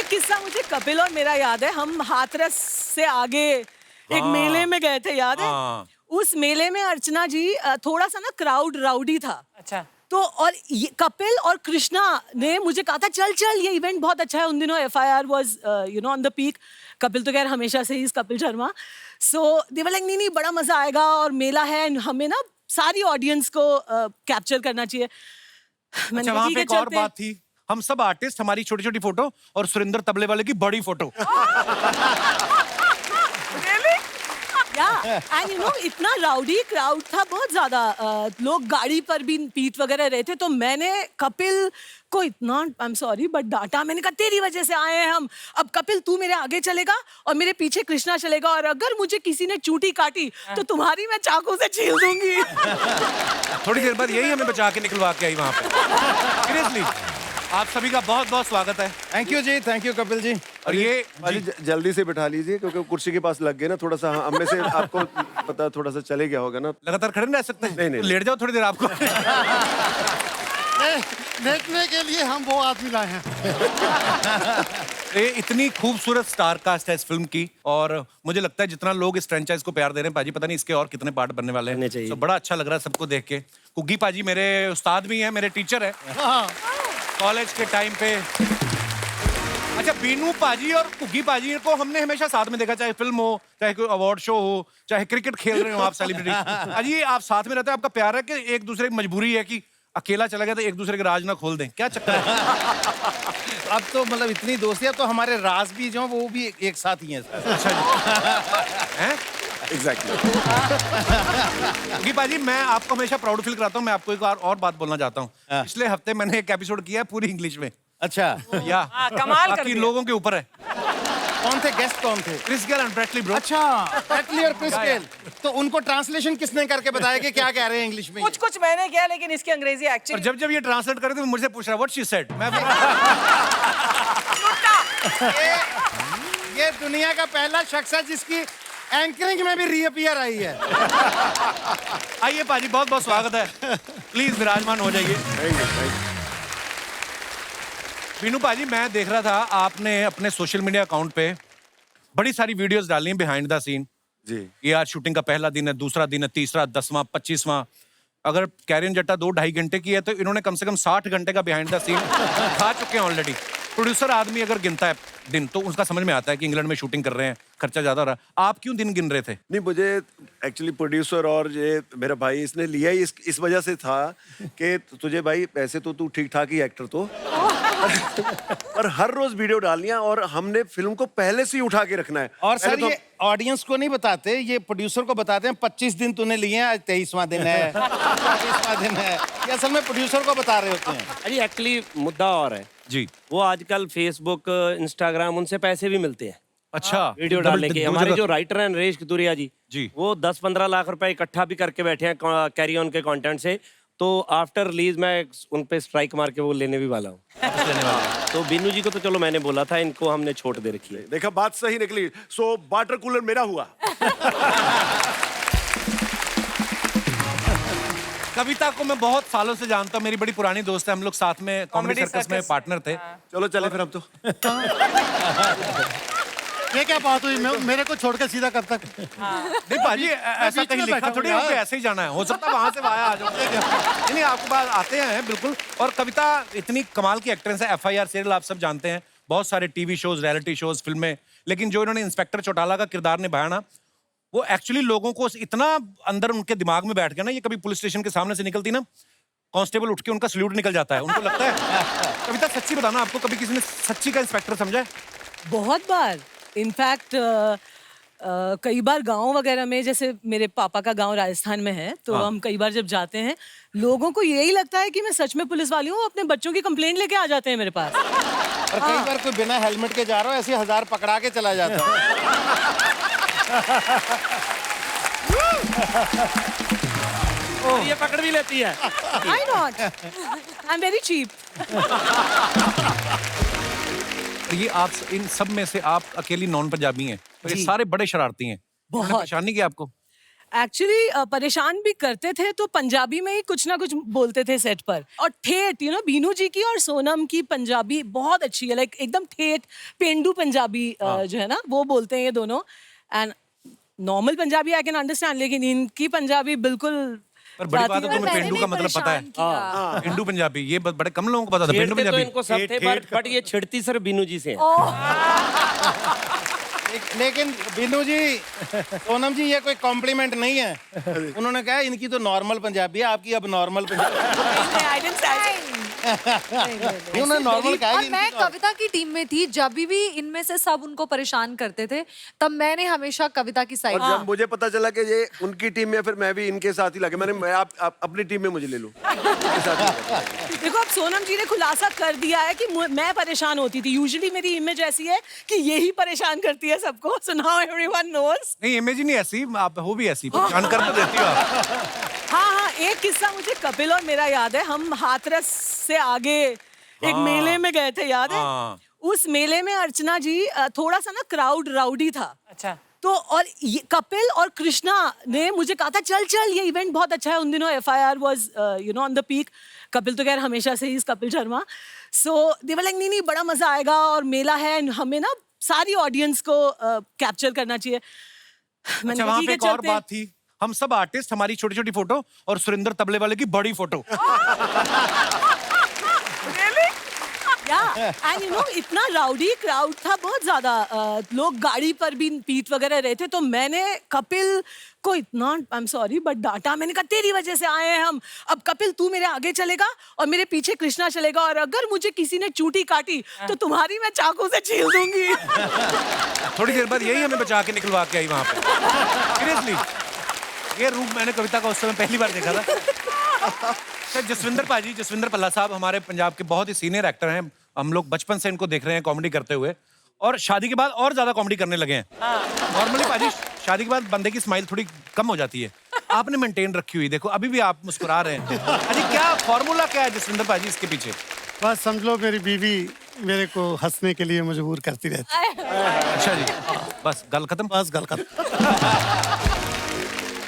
एक किस्सा मुझे कपिल और मेरा याद है। हम हाथरस से आगे एक मेले में गए थे, याद है? उस मेले में अर्चना जी थोड़ा सा ना क्राउड राउडी था। अच्छा। तो और कपिल और कृष्णा ने मुझे कहा था चल चल ये इवेंट बहुत अच्छा है। उन दिनों FIR was on the peak. Kapil तो खैर हमेशा से ही कपिल शर्मा। सो दे वर लाइक नहीं बड़ा मजा आएगा और मेला है, हमें ना सारी ऑडियंस को कैप्चर करना चाहिए। अच्छा, वहाँ पे एक और बात थी, हम सब आर्टिस्ट, हमारी छोटी छोटी फोटो और सुरेंद्र तबले वाले की बड़ी फोटो। एंड इतना राउडी क्राउड था, बहुत ज्यादा लोग गाड़ी पर भी पीट वगैरह रहे थे। तो मैंने कपिल को इतना आई एम सॉरी बट डांटा। मैंने कहा तेरी वजह से आए हैं हम, अब कपिल तू मेरे आगे चलेगा और मेरे पीछे कृष्णा चलेगा, और अगर मुझे किसी ने चूटी काटी तो तुम्हारी मैं चाकू से छील दूंगी। थोड़ी देर बाद यही हमें बचा के निकलवा के आई वहाँ पे। सीरियसली आप सभी का बहुत बहुत स्वागत है। थैंक यू जी, थैंक यू कपिल जी। और ये जल्दी से बैठा लीजिए क्योंकि कुर्सी के पास लग गए ना, थोड़ा सा हम में से आपको पता थोड़ा सा चले गया होगा ना। लगातार खड़े नहीं रह सकते? नहीं। लेट जाओ थोड़ी देर आपको। देखने के लिए हम वो आदमी लाए हैं। ये इतनी खूबसूरत स्टार कास्ट है इस फिल्म की, और मुझे लगता है जितना लोग इस फ्रेंचाइज को प्यार दे रहे हैं पाजी, पता नहीं इसके और कितने पार्ट बनने वाले हैं। तो बड़ा अच्छा लग रहा है सबको देख के। कुग्गी पाजी मेरे उस्ताद भी हैं, मेरे टीचर है कॉलेज के टाइम पे। अच्छा, बीनू पाजी और कुग्गी पाजी को हमने हमेशा साथ में देखा, चाहे फिल्म हो, चाहे कोई अवार्ड शो हो, चाहे क्रिकेट खेल रहे हो आप सेलिब्रिटी। अजी आप साथ में रहते हैं, आपका प्यार है कि एक दूसरे की मजबूरी है कि अकेला चला गया तो एक दूसरे के राज ना खोल दें? क्या चक्कर है? अब तो मतलब इतनी दोस्ती, अब तो हमारे राज भी जो वो भी एक साथ ही हैं। अच्छा हैं? एग्जैक्टली। कुग्गी पाजी, मैं आपको हमेशा प्राउड फील कराता हूँ। मैं आपको एक और बात बोलना चाहता हूँ। पिछले हफ्ते मैंने एक एपिसोड किया है पूरी इंग्लिश में। अच्छा, या कमाल कर दिया। लोगों के ऊपर है। कौन थे गेस्ट, कौन थे? Chris Gayle and Bradley bro. अच्छा, ब्रैडली और क्रिस गेल। तो उनको ट्रांसलेशन किसने करके बताया कि क्या कह रहे हैं इंग्लिश में? कुछ मैंने किया, लेकिन इसकी अंग्रेजी और एक्चुअली जब ये ट्रांसलेट करे तो मुझसे पूछ रहा व्हाट शी सेड। मैं ये दुनिया का पहला शख्स है जिसकी एंकरिंग में भी रीअपीयर आई है। आइए पाजी, बहुत बहुत स्वागत है। प्लीज विराजमान हो जाइए। बीनू पाजी, मैं देख रहा था आपने अपने सोशल मीडिया अकाउंट पे बड़ी सारी वीडियोस डाली हैं बिहाइंड द सीन जी। ये आज शूटिंग का पहला दिन है, दूसरा दिन है, तीसरा, 10वां, 25वां। अगर कैरियन जट्टा 2-2.5 घंटे की है तो इन्होंने कम से कम 60 घंटे का बिहाइंड द सीन खा चुके हैं ऑलरेडी। प्रोड्यूसर आदमी अगर गिनता है दिन तो उसका समझ में आता है कि इंग्लैंड में शूटिंग कर रहे हैं, खर्चा ज्यादा हो रहा है। आप क्यों दिन गिन रहे थे? नहीं, मुझे एक्चुअली प्रोड्यूसर और ये मेरा भाई इसने लिया ही इस वजह से था कि तुझे भाई पैसे तो तू ठीक ठाक ही एक्टर तो पर हर रोज वीडियो डालनी है और हमने फिल्म को पहले से ही उठा के रखना है। और सर ये ऑडियंस को नहीं बताते, ये प्रोड्यूसर को बताते हैं 25 दिन तूने लिए हैं, आज 23वां दिन है, 24वां दिन है। ये असल में प्रोड्यूसर को बता रहे होते हैं। अजी एक्चुअली मुद्दा और है जी, वो आजकल फेसबुक, इंस्टाग्राम, उनसे पैसे भी मिलते हैं। अच्छा, वीडियो डालने के। हमारे जो राइटर हैं नरेश कितुरिया जी, वो 10-15 लाख रुपए इकट्ठा भी करके बैठे हैं कैरी ऑन के कंटेंट से। तो आफ्टर रिलीज मैं उन पे स्ट्राइक मार के वो लेने भी वाला हूँ। तो बीनू जी को तो चलो मैंने बोला था, इनको हमने छोड़ दे रखी है। देखा, बात सही निकली। सो वाटर कूलर मेरा हुआ। कविता को मैं बहुत सालों से जानता हूँ, मेरी बड़ी पुरानी दोस्त है, हम लोग साथ में कॉमेडी सर्कस में पार्टनर थे। चलो चले फिर हम तो। ये क्या बात हुई, मेरे को छोड़कर सीधा कब तक? नहीं पाजी, ऐसा कहीं लिखा थोड़ी है कि ऐसे ही जाना है। हो सकता है वहां से वहां आ जाओ। नहीं, आपके पास आते हैं बिल्कुल। और कविता इतनी कमाल की एक्ट्रेस है। FIR सीरियल आप सब जानते हैं, बहुत सारे टीवी शोज, रियलिटी शोज, फिल्में। लेकिन जो इन्होंने इंस्पेक्टर चौटाला का किरदार निभाया ना, वो एक्चुअली लोगों को इतना अंदर उनके दिमाग में बैठ गया ना। ये कभी पुलिस स्टेशन के सामने से निकलती ना, कांस्टेबल उठ के उनका सल्यूट निकल जाता है, उनको लगता है। कविता सच्ची बताना, आपको कभी किसी ने सच्ची का इंस्पेक्टर समझा है? बहुत बार। इनफैक्ट कई बार गांव वगैरह में, जैसे मेरे पापा का गांव राजस्थान में है, तो हम कई बार जब जाते हैं लोगों को यही लगता है कि मैं सच में पुलिस वाली हूँ। अपने बच्चों की कंप्लेंट लेके आ जाते हैं मेरे पास। और कई बार कोई बिना हेलमेट के जा रहा हो, ऐसे 1000 पकड़ा के चला जाता ये पकड़ भी लेती है। Why not? I'm very cheap. ये आप इन सब में से आप अकेली नॉन पंजाबी हैं, तो ये सारे बड़े शरारती हैं। बहुत। परेशान नहीं किया आपको? एक्चुअली परेशान भी करते थे तो पंजाबी में ही कुछ ना कुछ बोलते थे सेट पर। और ठेठ बीनू जी की और सोनम की पंजाबी बहुत अच्छी है, लाइक एकदम ठेठ पेंडू पंजाबी जो है ना वो बोलते हैं ये दोनों। And normal Punjabi I can understand, लेकिन इनकी पंजाबी बिल्कुल। पर बड़ी बात है तुम्हें पेंडू का मतलब पता है? पेंडू पंजाबी ये बड़े कम लोगों को पता था। पेंडू छेड़ते तो पंजाबी इनको सब थे, बट ये छिड़ती सर बीनू जी से है। लेकिन बिनू जी, सोनम जी, ये कोई कॉम्प्लीमेंट नहीं है। उन्होंने कहा इनकी तो नॉर्मल पंजाबी है, आपकी अब नॉर्मल पंजाबी। उन्होंने नॉर्मल कहा और कि मैं इनकी कविता की टीम में थी, जब भी इनमें से सब उनको परेशान करते थे तब मैंने हमेशा कविता की और साइड। जब मुझे पता चला कि ये उनकी टीम में, फिर मैं भी इनके साथ ही लगे। मैं आप अपनी टीम में मुझे ले लूं। इनके साथ ही लगे। देखो अब सोनम जी ने खुलासा कर दिया है कि मैं परेशान होती थी। यूजुअली मेरी इमेज ऐसी है कि यही परेशान करती है सबको। So now everyone knows. नहीं, इमेज ही नहीं ऐसी, आप हो भी ऐसी जानकर तो देती हो आप। हाँ, एक किस्सा मुझे कपिल और मेरा याद है। हम हाथरस से आगे एक मेले में गए थे, याद है? उस मेले में अर्चना जी थोड़ा सा ना क्राउड राउडी था। अच्छा। तो और ये कपिल और कृष्णा ने मुझे कहा था चल ये इवेंट बहुत अच्छा है। उन दिनों FIR was on the peak. Kapil तो खैर हमेशा से ही कपिल शर्मा। सो दे वर लाइक नहीं बड़ा मजा आएगा और मेला है, हमें ना सारी ऑडियंस को कैप्चर करना चाहिए। मैंने अच्छा, कहा, वहाँ ठीक पे है, एक और चलते हैं। बात थी, हम सब आर्टिस्ट, हमारी छोटी छोटी फोटो और सुरेंद्र तबले वाले की बड़ी फोटो। एंड इतना राउडी क्राउड था, बहुत ज्यादा लोग गाड़ी पर भी पीट वगैरह रहे थे। तो मैंने कपिल को इतना, आई एम सॉरी बट डांटा। मैंने कहा तेरी वजह से आए हैं हम। अब कपिल तू मेरे आगे चलेगा और मेरे पीछे कृष्णा चलेगा, और अगर मुझे किसी ने चूटी काटी तो तुम्हारी मैं चाकू से छील दूंगी। थोड़ी देर बाद यही हमें बचा के निकलवा के आई वहाँ पे। सीरियसली, ये रूप मैंने कविता का उस समय पहली बार देखा था। जसविंदर पाजी, जसविंदर पल्ला साहब हमारे पंजाब के बहुत ही सीनियर एक्टर हैं। हम लोग बचपन से इनको देख रहे हैं कॉमेडी करते हुए, और शादी के बाद और ज्यादा कॉमेडी करने लगे हैं। नॉर्मली पाजी शादी के बाद बंदे की स्माइल थोड़ी कम हो जाती है, आपने मेंटेन रखी हुई। देखो अभी भी आप मुस्कुरा रहे हैं। अजी क्या फॉर्मूला क्या है जसविंदर पाजी इसके पीछे? बस समझ लो मेरी बीवी मेरे को हंसने के लिए मजबूर करती रहती है। अच्छा जी, बस गल खत्म। बस गल खत्म।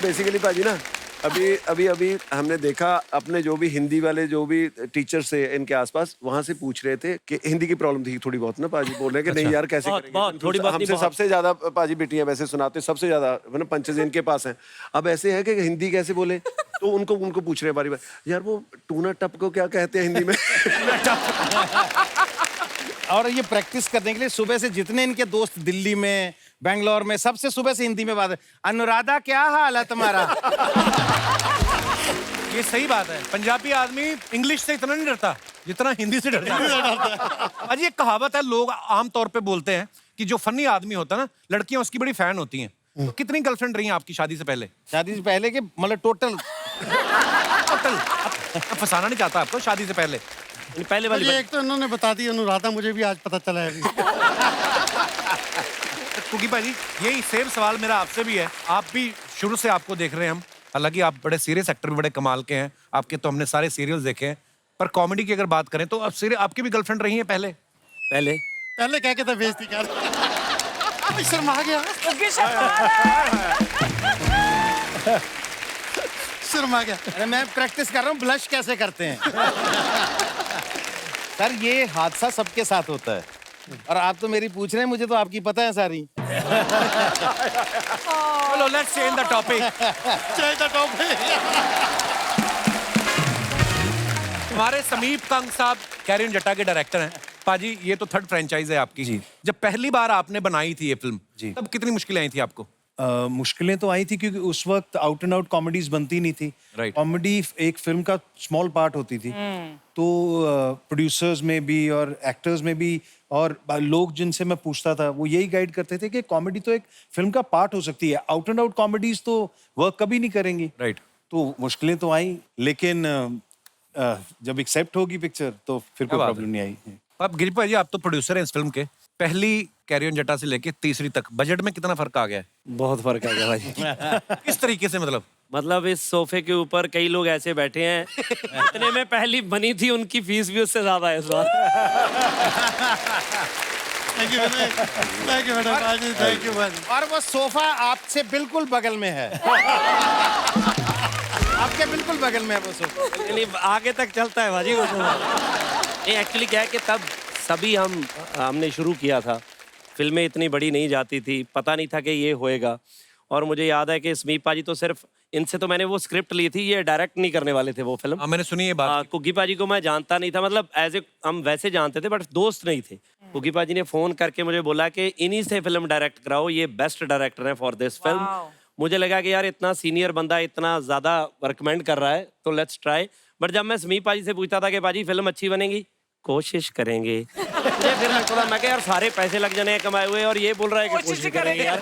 बेसिकली पाजी ना, अभी हमने देखा अपने जो भी हिंदी वाले जो भी टीचर्स थे इनके आसपास, वहां से पूछ रहे थे कि हिंदी की प्रॉब्लम थी थोड़ी बहुत ना। पाजी बोल रहे हैं कि नहीं यार कैसे बहुत, करेंगे? बहुत, थोड़ी बहुत नहीं, हमसे बहुत। सबसे ज्यादा पाजी बेटियां वैसे सुनाते, सबसे ज्यादा पंचेज इनके पास हैं। अब ऐसे है कि हिंदी कैसे बोले, तो उनको पूछ रहे हैं बारी बारी, यार वो टूना टप को क्या कहते हैं हिंदी में? और ये प्रैक्टिस करने के लिए सुबह से जितने इनके दोस्त दिल्ली में, बेंगलोर में, सबसे सुबह से हिंदी में बात है। अनुराधा क्या हाल है तुम्हारा? ये सही बात है, पंजाबी आदमी इंग्लिश से इतना नहीं डरता जितना हिंदी से डरता है। अजी एक कहावत है, लोग आमतौर पे बोलते हैं कि जो फनी आदमी होता है ना, लड़कियां उसकी बड़ी फैन होती हैं। तो कितनी गर्लफ्रेंड रही हैं आपकी शादी से पहले? शादी से पहले के मतलब टोटल फंसाना नहीं चाहता आपको, शादी से पहले पहले वाली एक तो इन्होंने बता दी अनुराधा, मुझे भी आज पता चला है। कुकी भाजी यही सेम सवाल मेरा आपसे भी है। आप भी शुरू से आपको देख रहे हैं हम, हालांकि आप बड़े सीरियस एक्टर भी बड़े कमाल के हैं, आपके तो हमने सारे सीरियल्स देखे हैं, पर कॉमेडी की अगर बात करें तो अब सीरियल आपकी भी गर्लफ्रेंड रही है पहले? पहले क्या कहते बेइज्जती कर। अब शर्मा गया, शर्मा गया। अरे मैं प्रैक्टिस कर रहा हूँ ब्लश कैसे करते हैं। सर ये हादसा सबके साथ होता है, और आप तो मेरी पूछ रहे हैं, मुझे तो आपकी पता है सारी। चलो let's change the topic. Change the topic. हमारे समीप कंग साहब कैरियन जट्टा के डायरेक्टर हैं। पाजी ये तो थर्ड फ्रेंचाइज है आपकी जी। जब पहली बार आपने बनाई थी ये फिल्म जी, तब कितनी मुश्किलें आई थी आपको? मुश्किलें तो आई थी क्योंकि उस वक्त आउट एंड आउट कॉमेडीज बनती नहीं थी। Right. कॉमेडी एक फिल्म का स्मॉल पार्ट होती थी। तो प्रोड्यूसर्स में भी और एक्टर्स में भी और लोग जिनसे मैं पूछता था वो यही गाइड करते थे कि कॉमेडी तो एक फिल्म का पार्ट हो सकती है, आउट एंड आउट कॉमेडीज तो वर्क कभी नहीं करेंगी। राइट। तो मुश्किलें तो आई, लेकिन जब एक्सेप्ट होगी पिक्चर तो फिर कोई बात है। प्रॉब्लम नहीं आई। अब गिरी भाजी आप तो प्रोड्यूसर हैं इस फिल्म के, पहली कैरियन जट्टा से लेके तीसरी तक बजट में कितना फर्क आ गया है? बहुत फर्क आ गया भाई। किस तरीके से? मतलब इस सोफे के ऊपर कई लोग ऐसे बैठे हैं, इतने में पहली बनी थी उनकी फीस भी उससे ज्यादा है इस बार। थैंक यू मैडम बाजी, थैंक यू बाजी। और वो सोफा आपसे बिल्कुल बगल में है। आपके बिल्कुल बगल में है वो सोफा। नहीं, आगे तक चलता है भाजी वो तो। नहीं, एक्चुअली क्या है कि तब सभी हमने शुरू किया था, फिल्में इतनी बड़ी नहीं जाती थी, पता नहीं था कि ये होएगा। और मुझे याद है कि समीप पाजी तो सिर्फ इनसे तो मैंने वो स्क्रिप्ट ली थी, ये डायरेक्ट नहीं करने वाले थे वो फिल्म। मैंने सुनी ये बात। कुग्गी पाजी को मैं जानता नहीं था, मतलब एज ए हम वैसे जानते थे बट दोस्त नहीं थे। कुग्गी पाजी ने फोन करके मुझे बोला कि इन्हीं से फिल्म डायरेक्ट कराओ, ये बेस्ट डायरेक्टर है फॉर दिस फिल्म। मुझे लगा कि यार इतना सीनियर बंदा इतना ज्यादा रिकमेंड कर रहा है तो लेट्स ट्राई। बट जब मैं समीप पाजी से पूछता था कि पाजी फिल्म अच्छी बनेगी, कोशिश करेंगे, मुझे फिर लगता था मैं यार सारे पैसे लग जाने हैं कमाए हुए और ये बोल रहा है कि कोशिश करेंगे यार।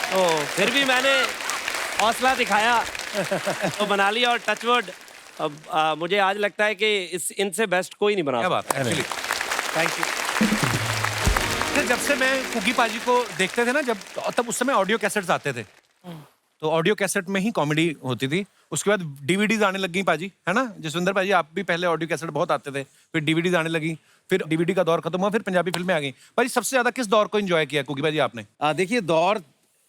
तो फिर भी मैंने हौसला दिखाया तो बना लिया और टचवुड अब मुझे आज लगता है कि इनसे बेस्ट कोई नहीं बना। क्या बात है एक्चुअली। Thank you. जब से मैं कुकी पाजी को देखते थे ना, जब तब उस समय ऑडियो कैसेट्स आते थे, तो ऑडियो कैसेट में ही कॉमेडी होती थी। उसके बाद डीवीडीज आने लग गई पाजी, है ना जसविंदर पाजी? आप भी पहले ऑडियो कैसेट बहुत आते थे, फिर डीवीडीज आने लगी, फिर डीवीडी का दौर खत्म हुआ, फिर पंजाबी फिल्में आ गई। पाजी सबसे ज्यादा किस दौर को एंजॉय किया कुकी पाजी आपने? देखिए, दौर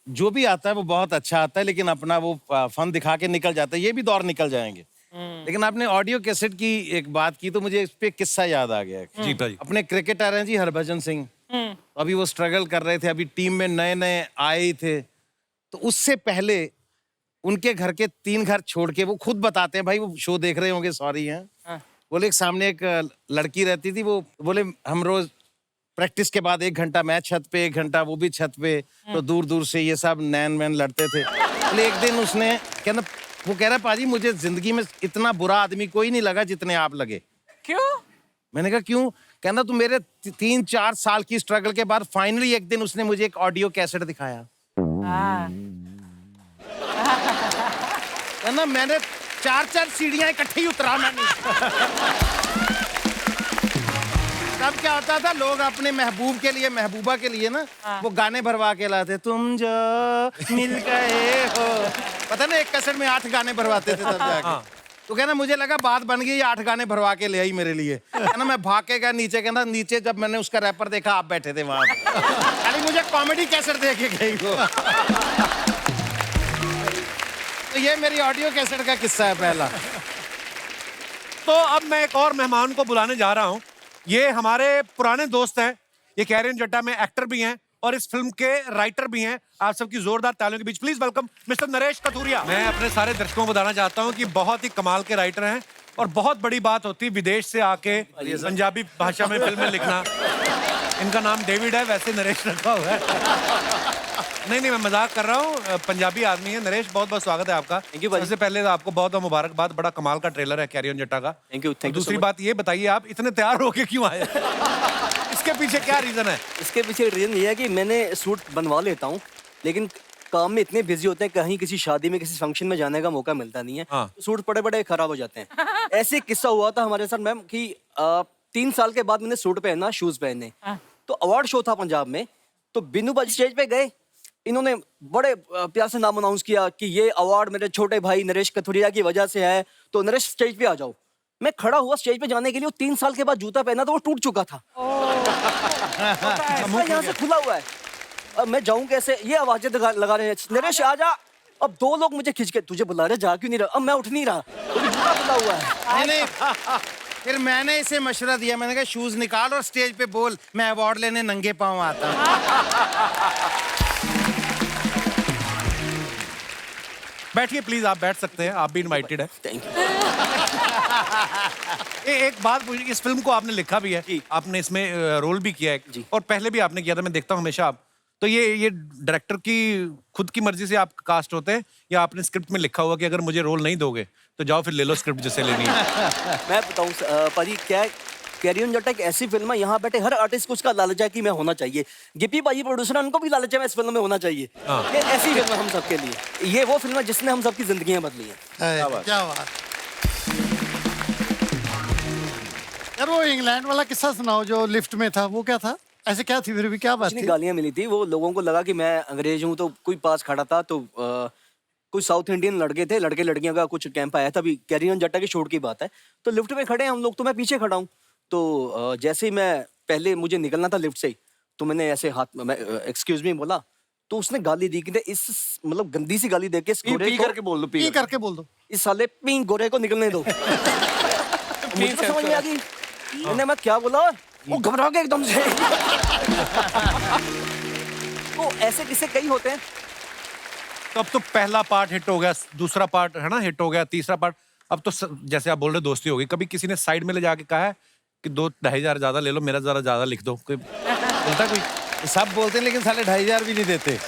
जो भी आता है वो बहुत अच्छा आता है, लेकिन अपना वो फन दिखा के निकल जाता है। ये भी दौर निकल जाएंगे। लेकिन आपने ऑडियो कैसेट की एक बात की तो मुझे इस पे किस्सा याद आ गया। जी पाजी। अपने क्रिकेटर हैं जी हरभजन सिंह, अभी वो स्ट्रगल कर रहे थे, अभी टीम में नए नए आए ही थे। तो उससे पहले उनके घर के 3 घर छोड़ के, वो खुद बताते हैं, भाई वो शो देख रहे होंगे, सॉरी हैं, बोले एक सामने एक लड़की रहती थी, वो बोले हम रोज प्रैक्टिस के बाद 1 घंटा मैं छत पे, 1 घंटा वो भी छत पे, तो दूर दूर से ये सब नैन वैन लड़ते थे। बोले एक दिन उसने कहना, वो कह रहा पाजी मुझे जिंदगी में इतना बुरा आदमी कोई नहीं लगा जितने आप लगे। क्यों? मैंने कहा क्यों? कहना तो मेरे 3-4 साल की स्ट्रगल के बाद फाइनली एक दिन उसने मुझे एक ऑडियो कैसेट दिखाया। कहना मैंने 4-4 सीढ़ियां इकट्ठी उतरा मैंने। तब क्या होता था, लोग अपने महबूब के लिए, महबूबा के लिए ना वो गाने भरवा के लाते, तुम जो मिल गए हो। पता ना, एक कैसेट में 8 गाने भरवाते थे तब जाके। तो कहना मुझे लगा बात बन गई, 8 गाने भरवा के ले आई मेरे लिए। कहना मैं भाग के गया नीचे, कहना नीचे जब मैंने उसका रैपर देखा आप बैठे थे वहां। यानी मुझे कॉमेडी कैसेट दे के गई वो। तो ये मेरी ऑडियो कैसेट का किस्सा है पहला। तो अब मैं एक और मेहमान को बुलाने जा रहा हूँ। ये हमारे पुराने दोस्त हैं, ये कैरियन जट्टा में एक्टर भी हैं और इस फिल्म के राइटर भी हैं। आप सबकी जोरदार तालियों के बीच please welcome mister Naresh Kathuria. मैं अपने सारे दर्शकों को बताना चाहता हूँ कि बहुत ही कमाल के राइटर हैं और बहुत बड़ी बात होती है विदेश से आके पंजाबी भाषा में फिल्में लिखना। इनका नाम डेविड है, वैसे नरेश रखा हुआ है। नहीं मैं मजाक कर रहा हूँ, पंजाबी आदमी है नरेश। बहुत बहुत स्वागत है आपका। थैंक यू भाई। सबसे पहले तो आपको बहुत बहुत मुबारकबाद, बड़ा कमाल का ट्रेलर है कैरियन जट्टा का। Thank you. दूसरी बात ये बताइए, आप इतने तैयार होके क्यों आए? इसके पीछे क्या रीजन है? इसके पीछे रीजन ये है कि मैंने सूट बनवा लेता हूँ, लेकिन काम में इतने बिजी होते हैं, कहीं किसी शादी में किसी फंक्शन में जाने का मौका मिलता नहीं है। तो सूट पड़े पड़े खराब हो जाते हैं। ऐसे किस्सा हुआ था हमारे साथ मैम कि 3 साल के बाद मैंने सूट पहना, शूज पहने। तो अवार्ड शो था पंजाब में, तो बिन्नू बाजी स्टेज पे गए, इन्होंने बड़े प्यार से नाम अनाउंस किया कि ये अवार्ड मेरे छोटे भाई नरेश कथुरिया की वजह से है, तो नरेश स्टेज पे आ जाओ। मैं खड़ा हुआ स्टेज पे जाने के लिए, 3 साल के बाद जूता पहना तो वो टूट चुका था। यहाँ से खुला हुआ है, अब मैं जाऊं कैसे? ये आवाजें लगा रहे हैं, नरेश आ जा। अब 2 लोग मुझे खींच के, तुझे बुला रहे, जा क्यों नहीं रहा? अब मैं उठ नहीं रहा, तो जूता खुला हुआ है। नहीं, फिर मैंने इसे मशवरा दिया, मैंने कहा शूज निकाल और स्टेज पे बोल मैं अवार्ड लेने नंगे पांव आता हूं। बैठिए प्लीज, आप बैठ सकते हैं, आप भी इनवाइटेड है। Thank you. एक बात पूछिए, इस फिल्म को आपने लिखा भी है, आपने इसमें रोल भी किया है और पहले भी आपने किया था, मैं देखता हूँ हमेशा आप। तो ये डायरेक्टर की खुद की मर्जी से आप कास्ट होते हैं या आपने स्क्रिप्ट में लिखा हुआ कि अगर मुझे रोल नहीं दोगे तो जाओ फिर ले लो स्क्रिप्ट जिसे लेनी है? मैं बताऊं पाजी, क्या कैरियन जट्टा एक ऐसी फिल्म है, यहाँ बैठे हर आर्टिस्ट को उसका लालच है कि मैं होना चाहिए। गिप्पी पाजी प्रोड्यूसर, उनको भी लालच है मैं इस फिल्म में होना चाहिए। ये ऐसी फिल्म है हम सबके लिए, ये वो फिल्म है जिसने हम सबकी जिंदगियां बदली हैं। क्या बात यार। वो इंग्लैंड वाला किस्सा सुनाओ जो लिफ्ट में था, वो क्या था? ऐसे क्या थी, फिर भी क्या बात थी? गालियां मिली थी, वो लोगों को लगा कि मैं अंग्रेज हूँ, तो कोई पास खड़ा था, तो कुछ साउथ इंडियन लड़के थे, लड़के लड़कियों का कुछ कैंप आया था, अभी कैरियन जट्टा की शूट की बात है, तो लिफ्ट में खड़े हैं हम लोग, तो मैं पीछे खड़ा हूँ। तो जैसे ही मैं पहले मुझे निकलना था लिफ्ट से ही, तो मैंने ऐसे हाथ में एक्सक्यूज मी बोला, तो उसने गाली दी कि इस मतलब गंदी सी गाली देके इस गोरे को करके बोल दो, पी करके बोल दो। इस साले पी गोरे को निकलने दो। मुझे तो समझ नहीं आ गई, मैं क्या बोला, वो घबरा गया एकदम से। तो ऐसे किस्से कई होते हैं। तो अब तो पहला पार्ट हिट हो गया, दूसरा पार्ट है ना हिट हो गया, तीसरा पार्ट, अब तो जैसे आप बोल रहे दोस्ती हो गई, कभी किसी ने साइड में ले जाके कहा है कि 2-2,500 ज्यादा ले लो, मेरा जरा ज्यादा लिख दो, कोई बोलता है कोई? सब बोलते हैं लेकिन साले 2,500 भी नहीं देते।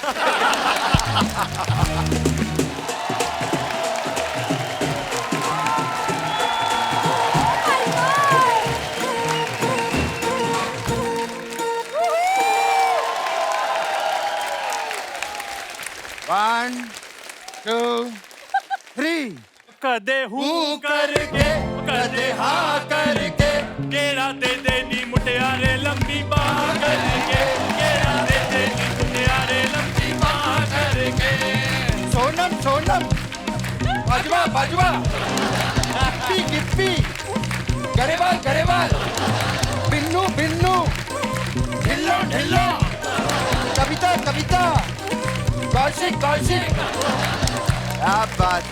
One, 2, 3। कदे हूँ करके कदे हाँ करके केड़ा दे देनी मुटियारे लंबी बाह करके, केड़ा दे देनी मुटियारे लंबी बाह करके। सोनम सोनम, बाजवा बाजवा, गिप्पी गिप्पी, गरेवाल गरेवाल, बिन्नू बिन्नू, ढिल्लो ढिल्लो, कविता कविता, कौशिक कौशिक। क्या बात,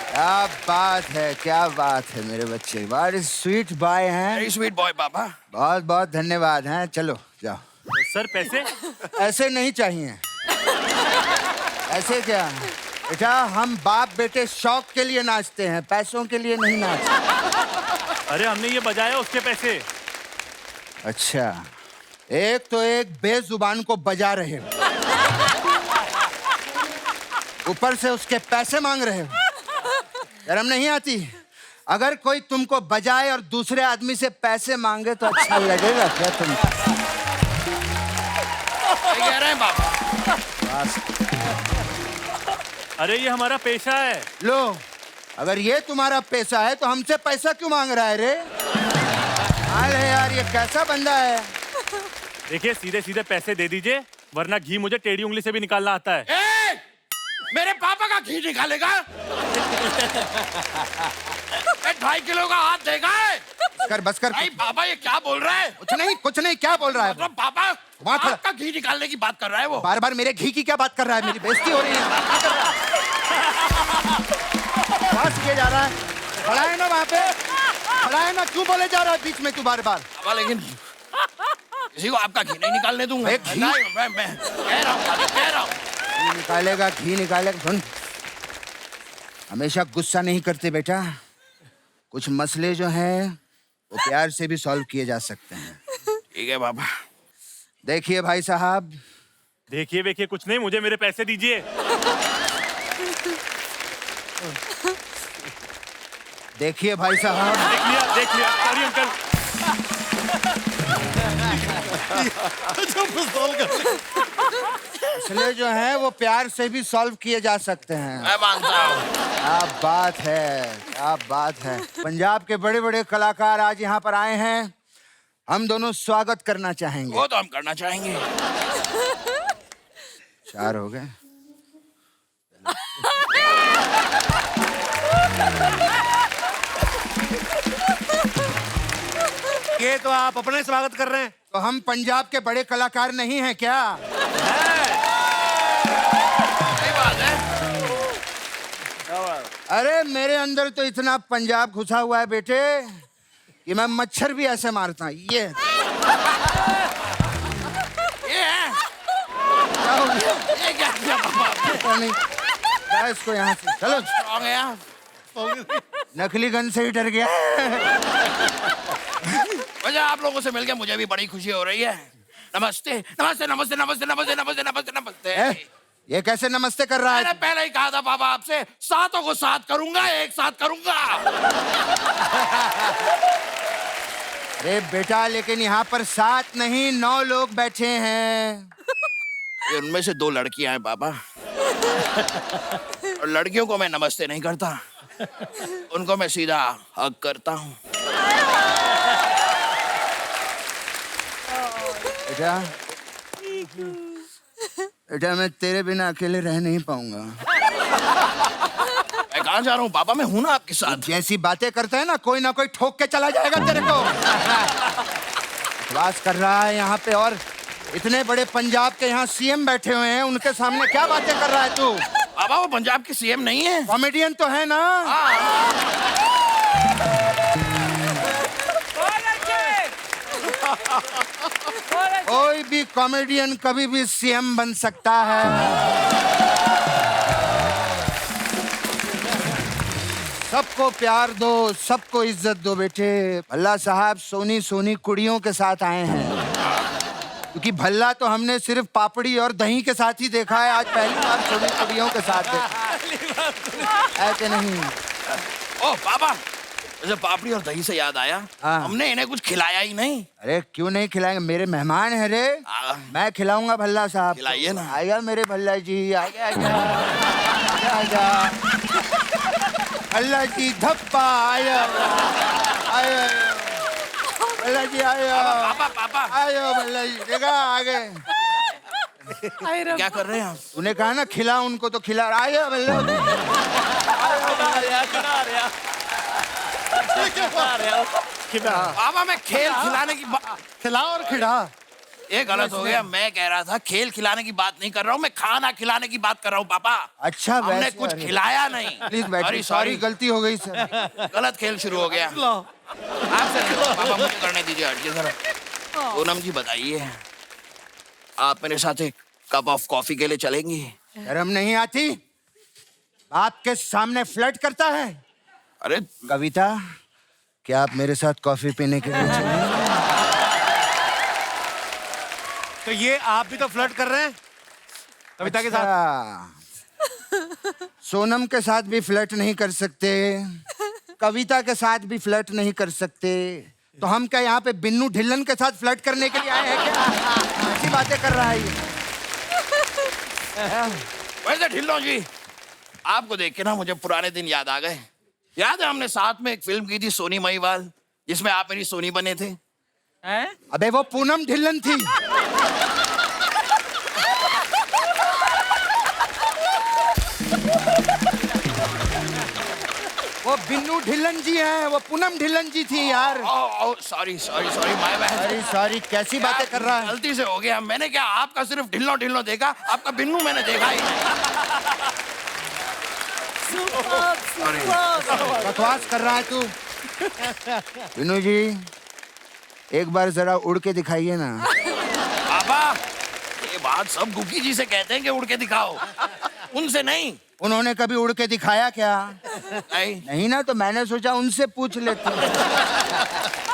क्या बात है, क्या बात है मेरे बच्चे, बड़े स्वीट बॉय हैं। स्वीट बॉय पापा। बहुत बहुत धन्यवाद हैं, चलो जाओ। सर पैसे? ऐसे नहीं चाहिए। ऐसे क्या बेटा, हम बाप बेटे शौक के लिए नाचते हैं, पैसों के लिए नहीं नाचते। अरे हमने ये बजाया, उसके पैसे। अच्छा, एक तो एक बेजुबान को बजा रहे हो, ऊपर से उसके पैसे मांग रहे हो, शर्म नहीं आती? अगर कोई तुमको बजाए और दूसरे आदमी से पैसे मांगे तो अच्छा लगेगा क्या तुमको? कह रहे हैं बाबा। अरे ये हमारा पेशा है। लो, अगर ये तुम्हारा पैसा है तो हमसे पैसा क्यों मांग रहा है रे? हाल है यार, ये कैसा बंदा है? देखिए सीधे सीधे पैसे दे दीजिए, वरना घी मुझे टेढ़ी उंगली से भी निकालना आता है। मेरे पापा का घी निकालेगा? 2.5 किलो का हाथ देगा? बस कर। भाई पापा ये क्या बोल रहा है? कुछ नहीं, क्या बोल रहा है? मतलब पापा आपका घी निकालने की बात कर रहा है वो। बार बार मेरे घी की क्या बात कर रहा है? मेरी बेइज्जती हो रही है। बस किए जा रहा है, खड़ा है ना वहाँ पे, खड़ा है ना, क्यों बोले जा रहा है बीच में तू बार बार? लेकिन किसी को आपका घी नहीं निकालने दूंगा। मैं कह रहा हूँ निकालेगा, घी निकालेगा। सुन, हमेशा गुस्सा नहीं करते बेटा, कुछ मसले जो हैं वो प्यार से भी सॉल्व किए जा सकते हैं। ठीक है बाबा। देखिए भाई साहब, देखिए देखिए कुछ नहीं, मुझे मेरे पैसे दीजिए। देखिए भाई साहब, देख लिया, सॉरी अंकल। मसले जो हैं वो प्यार से भी सॉल्व किए जा सकते हैं। मैं मानता हूँ। क्या बात है, क्या बात है। पंजाब के बड़े बड़े कलाकार आज यहाँ पर आए हैं, हम दोनों स्वागत करना चाहेंगे। वो तो हम करना चाहेंगे। 4 हो गए। ये तो आप अपने स्वागत कर रहे हैं, तो हम पंजाब के बड़े कलाकार नहीं हैं क्या? सही बात है। अरे मेरे अंदर तो इतना पंजाब घुसा हुआ है बेटे कि मैं मच्छर भी ऐसे मारता हूँ। ये है। क्या हो गया? ये क्या किया पापा? पता नहीं, क्या इसको यहाँ से चलो। हो गया। नकली गन से ही डर गया। वजह आप लोगों से मिलकर मुझे भी बड़ी खुशी हो रही है। नमस्ते नमस्ते नमस्ते नमस्ते नमस्ते नमस्ते नमस्ते नमस्ते। ये कैसे नमस्ते कर रहा है? मैंने पहले ही कहा था पापा आपसे, सातों को साथ करूंगा, एक साथ करूंगा। अरे बेटा, लेकिन यहाँ पर 7 नहीं 9 लोग बैठे हैं। ये उनमें से 2 लड़कियां हैं पापा, और लड़कियों को मैं नमस्ते नहीं करता, उनको मैं सीधा हग करता हूँ। बेटा, बेटा मैं तेरे बिना अकेले रह नहीं पाऊंगा। मैं कहा कहाँ जा रहा हूँ पापा, मैं हूँ ना आपके साथ। जैसी बातें करते हैं ना कोई ठोक के चला जाएगा तेरे को। बकवास कर रहा है यहाँ पे, और इतने बड़े पंजाब के यहाँ सीएम बैठे हुए हैं, उनके सामने क्या बातें कर रहा है तू? पापा वो पंजाब के सीएम नहीं है, कॉमेडियन तो है ना। कोई भी कॉमेडियन कभी भी सीएम बन सकता है। सबको प्यार दो, सबको इज्जत दो बेटे। भल्ला साहब सोनी सोनी कुड़ियों के साथ आए हैं, क्योंकि भल्ला तो हमने सिर्फ पापड़ी और दही के साथ ही देखा है, आज पहली बार सोनी कुड़ियों के साथ देखा है कि नहीं? ओ पापा, वैसे पापड़ी और दही से याद आया, हमने इन्हें कुछ खिलाया ही नहीं। अरे क्यों नहीं खिलाएंगे, मेरे मेहमान है रे। मैं खिलाऊंगा भल्ला साहब। खिलाइए ना। आया मेरे भल्ला जी, आजा आजा आजा। भल्ला जी धप्पा आया, आया भल्ला जी आया। पापा पापा आयो भल्ला जी, देखा आगे क्या कर रहे हैं आप? तूने कहा ना खिला उनको, तो खिला। आया भल्ला जी, पापा मैं खेल खिलाने की खिला और खिला। ये गलत हो गया, मैं कह रहा था खेल खिलाने की बात नहीं कर रहा हूँ, मैं खाना खिलाने की बात कर रहा हूँ पापा। अच्छा हमने कुछ खिलाया नहीं। प्लीज बैठिए, सॉरी गलती हो गई सर। गलत खेल शुरू हो गया आपसे। पापा मुझे करने दीजिए, हटिए जरा। पूनम जी बताइए, आप मेरे साथ एक कप ऑफ कॉफी के लिए चलेंगी? शर्म नहीं आती? बाप के सामने फ्लर्ट करता है। अरे कविता, क्या आप मेरे साथ कॉफी पीने के लिए चलेंगे? तो ये आप भी तो फ्लर्ट कर रहे हैं कविता के साथ। सोनम के साथ भी फ्लर्ट नहीं कर सकते, कविता के साथ भी फ्लर्ट नहीं कर सकते, तो हम क्या यहाँ पे बिन्नू ढिल्लन के साथ फ्लर्ट करने के लिए आए हैं क्या? ऐसी बातें कर रहा है ये। वैसे ढिल्लो जी, आपको देख के ना मुझे पुराने दिन याद आ गए। याद है हमने साथ में एक फिल्म की थी सोनी महिवाल, जिसमें आप मेरी सोनी बने थे? अबे वो पूनम ढिल्लन थी। वो बिन्नू ढिल्लन जी हैं, वो पूनम ढिल्लन जी थी यार। Sorry sorry sorry my bad. Sorry sorry, कैसी बातें कर रहा है? गलती से हो गया। मैंने क्या आपका सिर्फ ढिल्लो ढिल्लो देखा, आपका बिन्नू मैंने देखा ही नहीं। बकवास कर रहा है तू। बिन्नू जी, एक बार जरा उड़ के दिखाइए ना। पापा, ये बात सब गुग्गी जी से कहते हैं कि उड़ के दिखाओ, उनसे नहीं। उन्होंने कभी उड़ के दिखाया क्या? नहीं ना, तो मैंने सोचा उनसे पूछ लेते।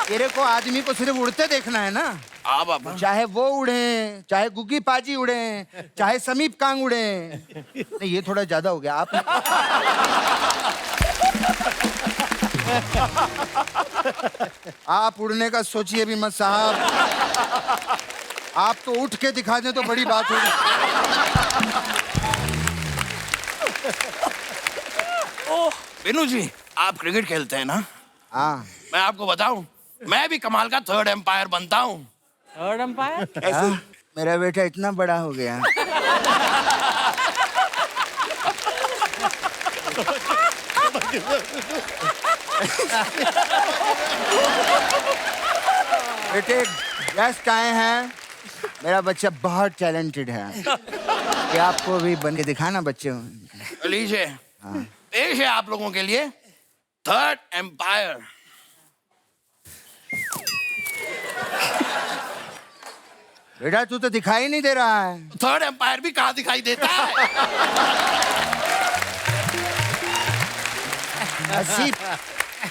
तेरे को आदमी को सिर्फ उड़ते देखना है ना। पापा, चाहे वो उड़े, चाहे गुग्गी पाजी उड़े, चाहे समीप कांग उड़े। नहीं, ये थोड़ा ज्यादा हो गया। आप आप उड़ने का सोचिए भी मत साहब। आप तो उठ के दिखा दें तो बड़ी बात होगी। बिन्नू जी, आप क्रिकेट खेलते हैं ना? हाँ। मैं आपको बताऊं, मैं भी कमाल का थर्ड एम्पायर बनता हूँ। Third umpire? मेरा बेटा इतना बड़ा हो गया। बेटे गेस्ट आए हैं, मेरा बच्चा बहुत टैलेंटेड है। क्या आपको भी बन के दिखाना बच्चे? लीजिए, पेश है आप लोगों के लिए थर्ड एम्पायर। बेटा तू तो दिखाई नहीं दे रहा है। थर्ड एम्पायर भी कहाँ दिखाई देता है?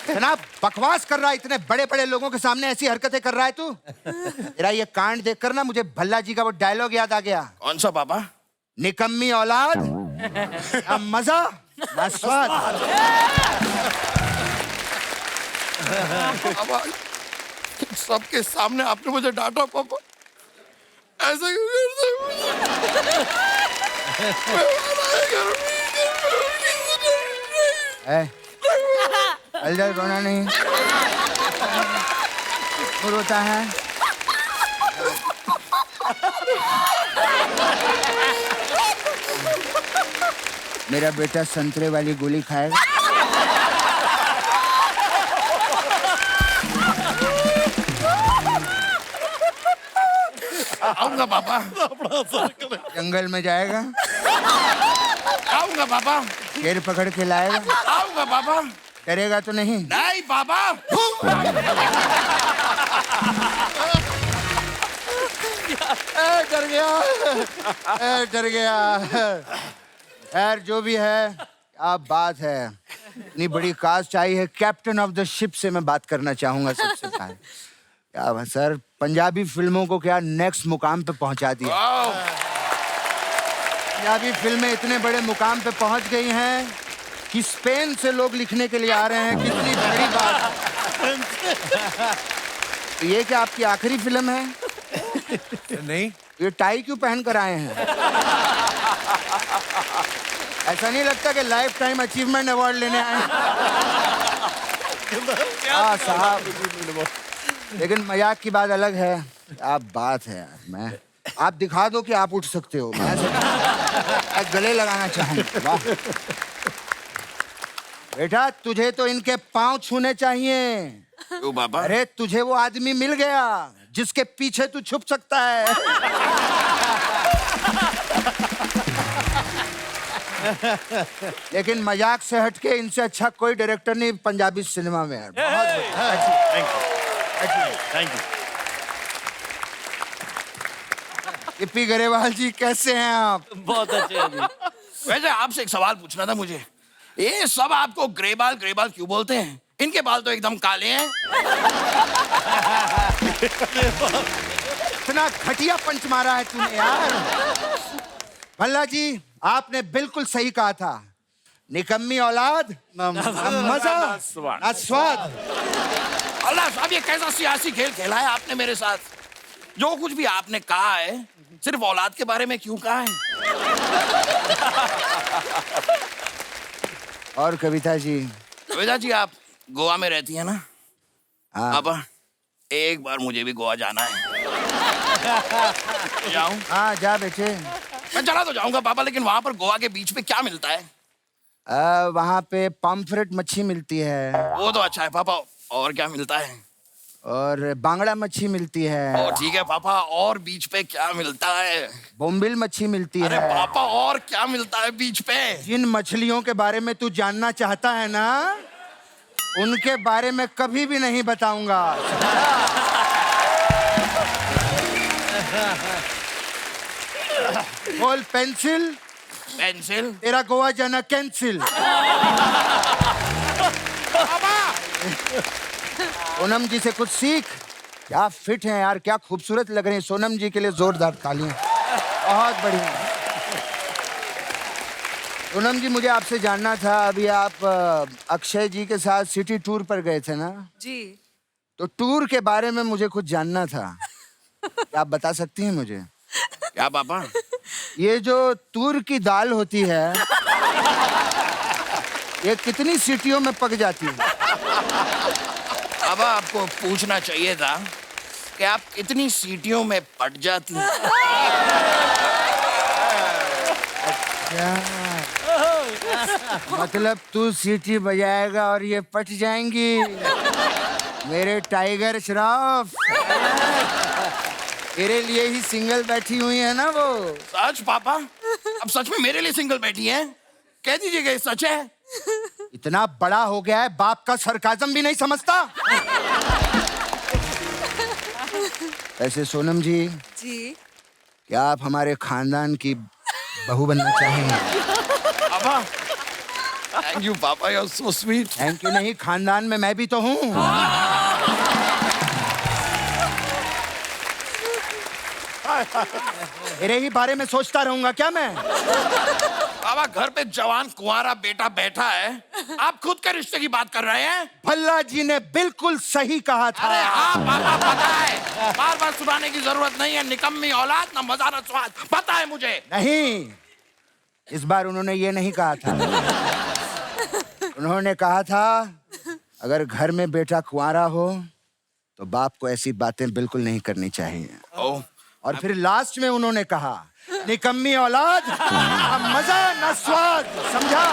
जनाब, बकवास कर रहा है, इतने बड़े बड़े लोगों के सामने ऐसी हरकतें कर रहा है तू। तेरा ये कांड देखकर ना मुझे भल्ला जी का वो डायलॉग याद आ गया। कौन सा पापा? निकम्मी औलाद, ना मजा ना स्वाद। पापा, सबके सामने आपने मुझे डांटा पापा, ऐसे क्यों करते हो? अलजर रोना नहीं, वो रोता है। मेरा बेटा संतरे वाली गोली खाएगा। आऊंगा पापा। जंगल में जाएगा, आऊंगा पापा। शेर पकड़ के लाएगा, आऊंगा पापा। डरेगा तो नहीं? नहीं पापा। डर गया, डर गया। खैर जो भी है, अब बात है, इतनी बड़ी कास्ट आई है, कैप्टन ऑफ द शिप से मैं बात करना चाहूंगा सबसे पहले। क्या बात सर, पंजाबी फिल्मों को क्या नेक्स्ट मुकाम पे पहुंचा दिया। पंजाबी फिल्में इतने बड़े मुकाम पे पहुंच गई हैं कि स्पेन से लोग लिखने के लिए आ रहे हैं। कितनी बड़ी बात है। तो ये क्या आपकी आखिरी फिल्म है? नहीं। ये टाई क्यों पहन कर आए हैं? ऐसा नहीं लगता कि लाइफ टाइम अचीवमेंट अवार्ड लेने आए हैं? हाँ साहब, लेकिन मजाक की बात अलग है। आप बात है यार, मैं आप दिखा दो कि आप उठ सकते हो, मैं गले लगाना चाहूंगा। वाह बेटा, तुझे तो इनके पांव छूने चाहिए। क्यों पापा? अरे तुझे वो आदमी मिल गया जिसके पीछे तू छुप सकता है। लेकिन मजाक से हटके इनसे अच्छा कोई डायरेक्टर नहीं पंजाबी सिनेमा में है। बहुत थैंक यू। इप्पी गरेवाल जी कैसे हैं आप? बहुत अच्छे हैं जी। वैसे आपसे एक सवाल पूछना था मुझे। ये सब आपको ग्रे बाल क्यों बोलते हैं? इनके बाल तो एकदम काले हैं। इतना घटिया पंच मारा है तूने यार। भल्ला जी, आपने बिल्कुल सही कहा था। निकम्मी औलाद, ना मजा ना स्वाद। अल्लाह साहब, ये कैसा सियासी खेल खेला है आपने मेरे साथ? जो कुछ भी आपने कहा है, सिर्फ औलाद के बारे में क्यों कहा है? और कविता जी? कविता जी, आप गोवा में रहती हैं ना? हाँ। पापा, एक बार मुझे भी गोवा जाना है। जाऊं? हाँ जा बेटे। मैं चला तो जाऊंगा पापा, लेकिन वहाँ पर गोवा के बीच पे क्या मिलता है? वहाँ पे पॉम्फ्रेट मच्छी मिलती है। वो तो अच्छा है पापा, और क्या मिलता है? और बांगड़ा मच्छी मिलती है। ओ ठीक है पापा, और बीच पे क्या मिलता है? बोम्बिल मच्छी मिलती अरे है। पापा, और क्या मिलता है बीच पे? जिन मछलियों के बारे में तू जानना चाहता है ना, उनके बारे में कभी भी नहीं बताऊंगा। बोल पेंसिल। पेंसिल? तेरा गोवा जाना कैंसिल। सोनम जी से कुछ सीख। क्या फिट हैं यार, क्या खूबसूरत लग रही हैं। सोनम जी के लिए जोरदार तालियां। बहुत बढ़िया। सोनम जी, मुझे आपसे जानना था, अभी आप अक्षय जी के साथ सिटी टूर पर गए थे ना? जी। तो टूर के बारे में मुझे कुछ जानना था। क्या आप बता सकती हैं मुझे? क्या पापा? ये जो तूर की दाल होती है, ये कितनी सीटियों में पक जाती है? पापा, आपको पूछना चाहिए था कि आप कितनी सीटियों में पट जाती हैं। मतलब तू सीटी बजाएगा और ये पट जाएंगी? मेरे टाइगर श्रॉफ, तेरे लिए ही सिंगल बैठी हुई है ना वो? सच पापा? अब सच में मेरे लिए सिंगल बैठी हैं? कह दीजिएगा, ये सच है। इतना बड़ा हो गया है, बाप का सरकाजम भी नहीं समझता। ऐसे सोनम जी, क्या आप हमारे खानदान की बहू बनना चाहेंगे? पापा, थैंक यू पापा, you are so sweet. Thank you नहीं, खानदान में मैं भी तो हूँ। मेरे ही बारे में सोचता रहूंगा क्या मैं? पापा, घर पे जवान कुंवारा बेटा बैठा है, आप खुद के रिश्ते की बात कर रहे हैं? भल्ला जी ने बिल्कुल सही कहा था। अरे हाँ पापा, पता है, बार बार सुनाने की जरूरत नहीं है। निकम्मी औलाद, ना मजा ना स्वाद, पता है मुझे। नहीं, इस बार उन्होंने ये नहीं कहा था। उन्होंने कहा था, अगर घर में बेटा कुंवारा हो तो बाप को ऐसी बातें बिल्कुल नहीं करनी चाहिए। और फिर लास्ट में उन्होंने कहा, निकम्मी औलाद, ना मजा ना स्वाद, समझा?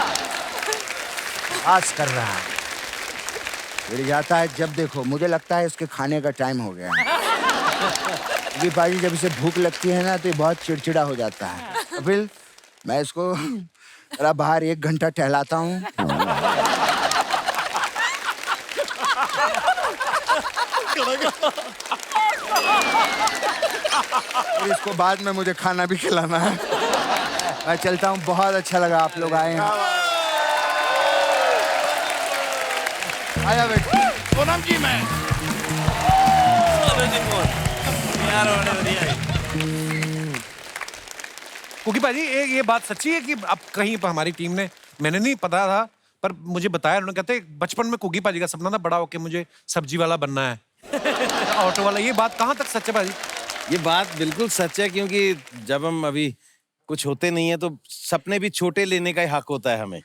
आस कर रहा है, फिर जाता है जब देखो। मुझे लगता है इसके खाने का टाइम हो गया है। क्योंकि भाई जब इसे भूख लगती है ना तो ये बहुत चिड़चिड़ा हो जाता है। कपिल, मैं इसको जरा बाहर 1 घंटा टहलाता हूँ। और इसको बाद में मुझे खाना भी खिलाना है। मैं चलता हूँ, बहुत अच्छा लगा आप लोग आए हैं। आया बेटा। सोनम जी मैं कुकी पाजी ये बात सच्ची है कि अब कहीं पर हमारी टीम ने, मैंने नहीं पता था पर मुझे बताया, उन्होंने कहते बचपन में कुकी पाजी का सपना था बड़ा होके मुझे सब्जी वाला बनना है ऑटो वाला। ये बात कहाँ तक सच है पाजी? ये बात बिल्कुल सच है, क्योंकि जब हम अभी कुछ होते नहीं है तो सपने भी छोटे लेने का ही हक होता है हमें।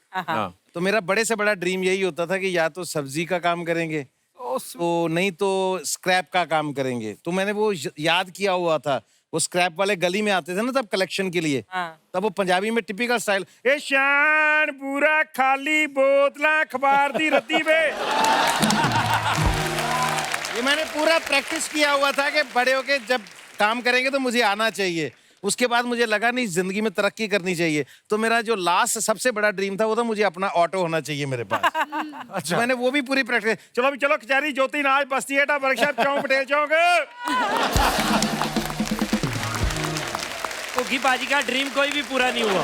तो मेरा बड़े से बड़ा ड्रीम यही होता था कि या तो सब्जी का काम करेंगे तो नहीं तो स्क्रैप का काम करेंगे। तो मैंने वो याद किया हुआ था, वो स्क्रैप वाले गली में आते थे ना तब कलेक्शन के लिए। तब वो पंजाबी में टिपिकल स्टाइल, ए शान पूरा खाली बोतला अखबार दी रद्दी वे। ये मैंने पूरा प्रैक्टिस किया हुआ था कि बड़े होके जब काम करेंगे तो मुझे आना चाहिए। उसके बाद मुझे लगा नहीं, जिंदगी में तरक्की करनी चाहिए, तो मेरा जो लास्ट सबसे बड़ा ड्रीम था वो था मुझे अपना ऑटो होना चाहिए मेरे पास। अच्छा। मैंने वो भी पूरी प्रैक्टिस, चलो अभी चलो कचहरी ज्योति नाज बस्ती एटा वर्कशॉप चौक पटेल चौक। कुकी पाजी का ड्रीम कोई भी पूरा नहीं हुआ।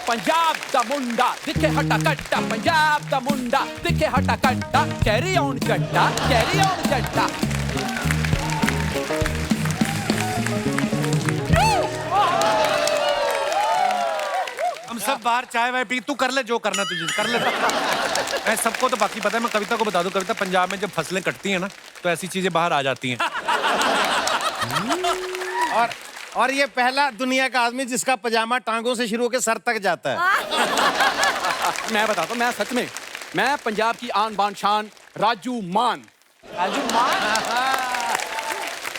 पंजाब दा मुंडा दिखे हटा कट्टा, पंजाब दा मुंडा दिखे हटा कट्टा, कैरी ऑन जट्टा, कैरी ऑन जट्टा। हम सब बाहर चाय वाय पी, तू कर ले जो करना तुझे कर ले। मैं सबको तो बाकी पता है। मैं कविता को बता दूं, कविता पंजाब में जब फसलें कटती हैं ना तो ऐसी चीजें बाहर आ जाती हैं। और ये पहला दुनिया का आदमी जिसका पजामा टांगों से शुरू होकर सर तक जाता है। मैं बताता हूँ, मैं सच में, मैं पंजाब की आन बान शान राजू मान। राजू मान।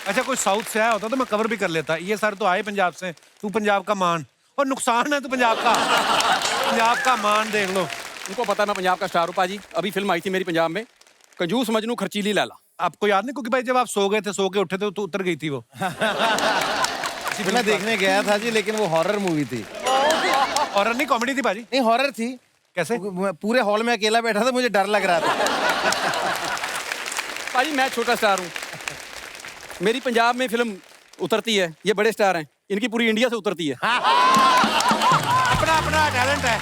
अच्छा कोई साउथ से आया होता तो मैं कवर भी कर लेता। ये सर तो आए पंजाब से, तू पंजाब का मान, और नुकसान है तू पंजाब का मान देख लो। उनको पता मैं पंजाब का स्टार हूँ पाजी। अभी फिल्म आई थी मेरी पंजाब में, कंजूस मजनू खर्चीली लैला। आपको याद नहीं क्योंकि भाई जब आप सो गए थे, सो के उठे थे तो उतर गई थी वो। मैं देखने गया था जी, लेकिन वो हॉरर मूवी थी। हॉरर नहीं, कॉमेडी थी पाजी। नहीं हॉरर थी। कैसे? पूरे हॉल में अकेला बैठा था, मुझे डर लग रहा था। पाजी मैं छोटा स्टार हूँ, मेरी पंजाब में फिल्म उतरती है, ये बड़े स्टार हैं, इनकी पूरी इंडिया से उतरती है। अपना अपना टैलेंट है।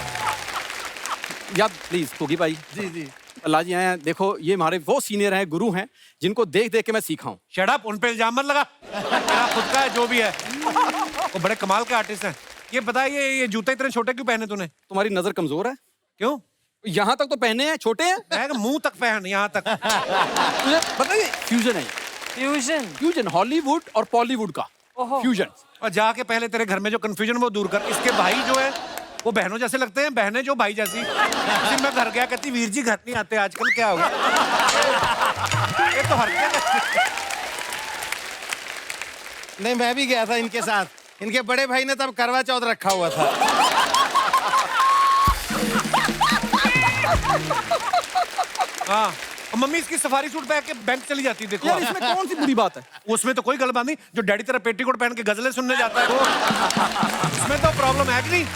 या प्लीज कुकी भाई। जी जी अल्लाह जी हैं, देखो ये हमारे वो सीनियर हैं, गुरु हैं, जिनको देख देख के मैं सीखा हूँ। शट अप, उन पे इल्जाम मत लगा। मेरा खुद का है जो भी है। वो बड़े कमाल के आर्टिस्ट हैं। ये बताइए ये जूते इतने छोटे क्यों पहने तूने? तुम्हारी नजर कमजोर है। क्यों? यहाँ तक तो पहने हैं, छोटे हैं। मैं मुंह तक पहन, यहाँ तक। तुझे बताइए फ्यूजन है। फ्यूजन हॉलीवुड और बॉलीवुड का फ्यूजन। और जाके पहले तेरे घर में जो कंफ्यूजन वो दूर कर। इसके भाई जो है वो बहनों जैसे लगते हैं, बहनें जो भाई जैसी। उसी मैं घर गया, कहती वीर जी घर नहीं आते आजकल, क्या हो गया? ये तो हरकत। नहीं मैं भी गया था इनके साथ, इनके बड़े भाई ने तब करवा चौथ रखा हुआ था। हाँ, और मम्मी इसकी सफारी सूट पहन के बैंक चली जाती है। देखो यार इसमें कौन सी बुरी बात है? उसमें तो कोई गलत बात नहीं। जो डैडी तेरा पेटीकोट पहन के गजलें सुनने जाता है वो, उसमें तो प्रॉब्लम है कि नहीं?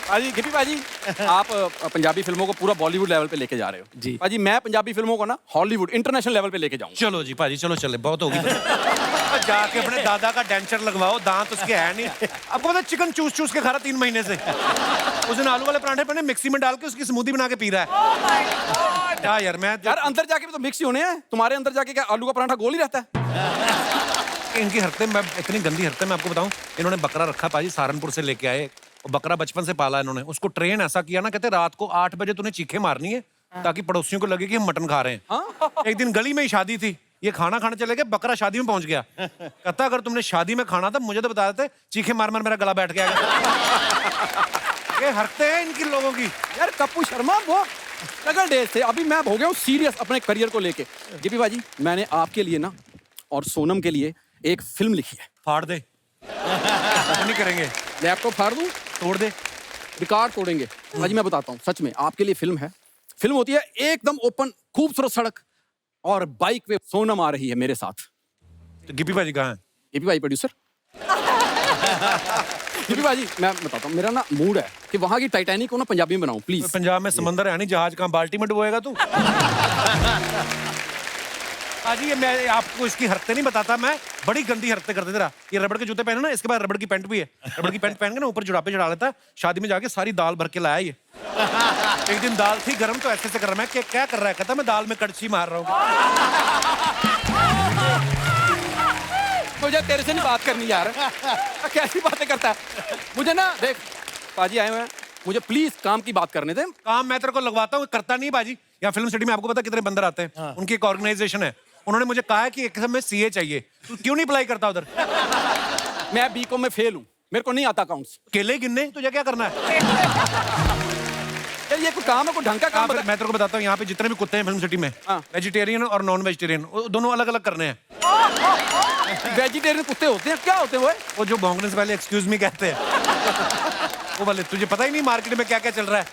पाजी गिपी पाजी, आप पंजाबी फिल्मों को पूरा बॉलीवुड लेवल पे लेके जा रहे हो जी। पाजी मैं पंजाबी फिल्मों को ना हॉलीवुड इंटरनेशनल लेवल पे लेके जाऊँ। चलो जी पाजी, चलो चले, बहुत होगी। जाके अपने दादा का डेंचर लगवाओ, दांत उसके है नहीं। आपको पता चिकन चूस चूस के खा रहा 3 महीने से। उस दिन आलू वाले पराठे पहने, मिक्सी में डाल के उसकी स्मूदी बना के पी रहा है। क्या यार, मैं यार अंदर जाके भी तो मिक्स ही होने हैं। तुम्हारे अंदर जाके क्या आलू का पराठा गोल ही रहता है? इनकी हरकतें, मैं इतनी गंदी हरकतें मैं आपको बताऊं। इन्होंने बकरा रखा पाजी, सहारनपुर से लेके आए। और बकरा बचपन से पाला इन्होंने। उसको ट्रेन ऐसा किया ना, कहते रात को 8 बजे तूने चीखें मारनी है ताकि पड़ोसियों को लगे कि हम मटन खा रहे हैं। एक दिन गली में ही शादी थी, ये खाना खाने चले गए, बकरा शादी में पहुंच गया। कहता अगर तुमने शादी में खाना था मुझे तो बता देते, चीखे मार मार मेरा गला बैठ गया। ये हरकतें हैं इनकी लोगों की। यार कप्पू शर्मा वो स्ट्रगल डेज थे, अभी मैं हो गया हूँ सीरियस अपने करियर को लेके। गिपी भाजी मैंने आपके लिए ना और सोनम के लिए एक फिल्म लिखी है। फाड़ दे। नहीं करेंगे। लैपटॉप फाड़ दूं? तोड़ दे। रिकॉर्ड तोड़ेंगे। भाजी मैं बताता हूँ, सच में आपके लिए फिल्म है। फिल्म होती है एकदम ओपन, खूबसूरत सड़क, और बाइक पे सोनम आ रही है मेरे साथ। तो गिप्पी भाजी कहाँ है? गिप्पी भाई प्रोड्यूसर। गिप्पी भाजी मैं बताता हूँ, मेरा ना मूड है कि वहां की टाइटैनिक को ना पंजाबी में बनाऊं प्लीज। पंजाब में समंदर है नहीं, जहाज कहाँ बाल्टी में डुबोएगा तू? भाजी ये मैं आपको इसकी हरकतें नहीं बताता, मैं बड़ी गंदी हरकतें करते तेरा। ये रबड़ के जूते पहने ना, इसके बाद रबड़ की पैंट भी है। रबड़ की पैंट पहन के ना ऊपर जुड़ापे चढ़ा लेता, शादी में जाके सारी दाल भर के लाया ये। एक दिन दाल थी गरम तो ऐसे कर रहा, मैं क्या कर रहा है? कहता मैं दाल में कड़छी मार रहा हूँ। मुझे तेरे से नहीं बात करनी यार। कैसी बातें करता है? मुझे ना देख, पाजी आए हुए हैं, मुझे प्लीज काम की बात करने दे। काम मैं तेरे को लगवाता हूँ, करता नहीं बाजी। यहाँ फिल्म सिटी में आपको पता कितने बंदर आते हैं? उनकी एक ऑर्गेनाइजेशन है, उन्होंने मुझे कहा है कि एक समय सीए चाहिए। तू क्यों नहीं अप्लाई करता उधर? मैं बीकॉम में फेल हूँ, मेरे को नहीं आता अकाउंट्स। केले गिनने तुझे क्या करना है? यार ये कोई काम है, कोई ढंग का काम बता। मैं तेरे को बताता हूँ, यहाँ पे जितने भी कुत्ते हैं फिल्म सिटी में, वेजिटेरियन और नॉन वेजिटेरियन, दोनों अलग अलग करने हैं। वेजिटेरियन कुत्ते होते हैं? क्या होते हैं वो जो भौंकने से पहले एक्सक्यूज मी कहते हैं वो वाले। तुझे पता ही नहीं मार्केट में क्या क्या चल रहा है।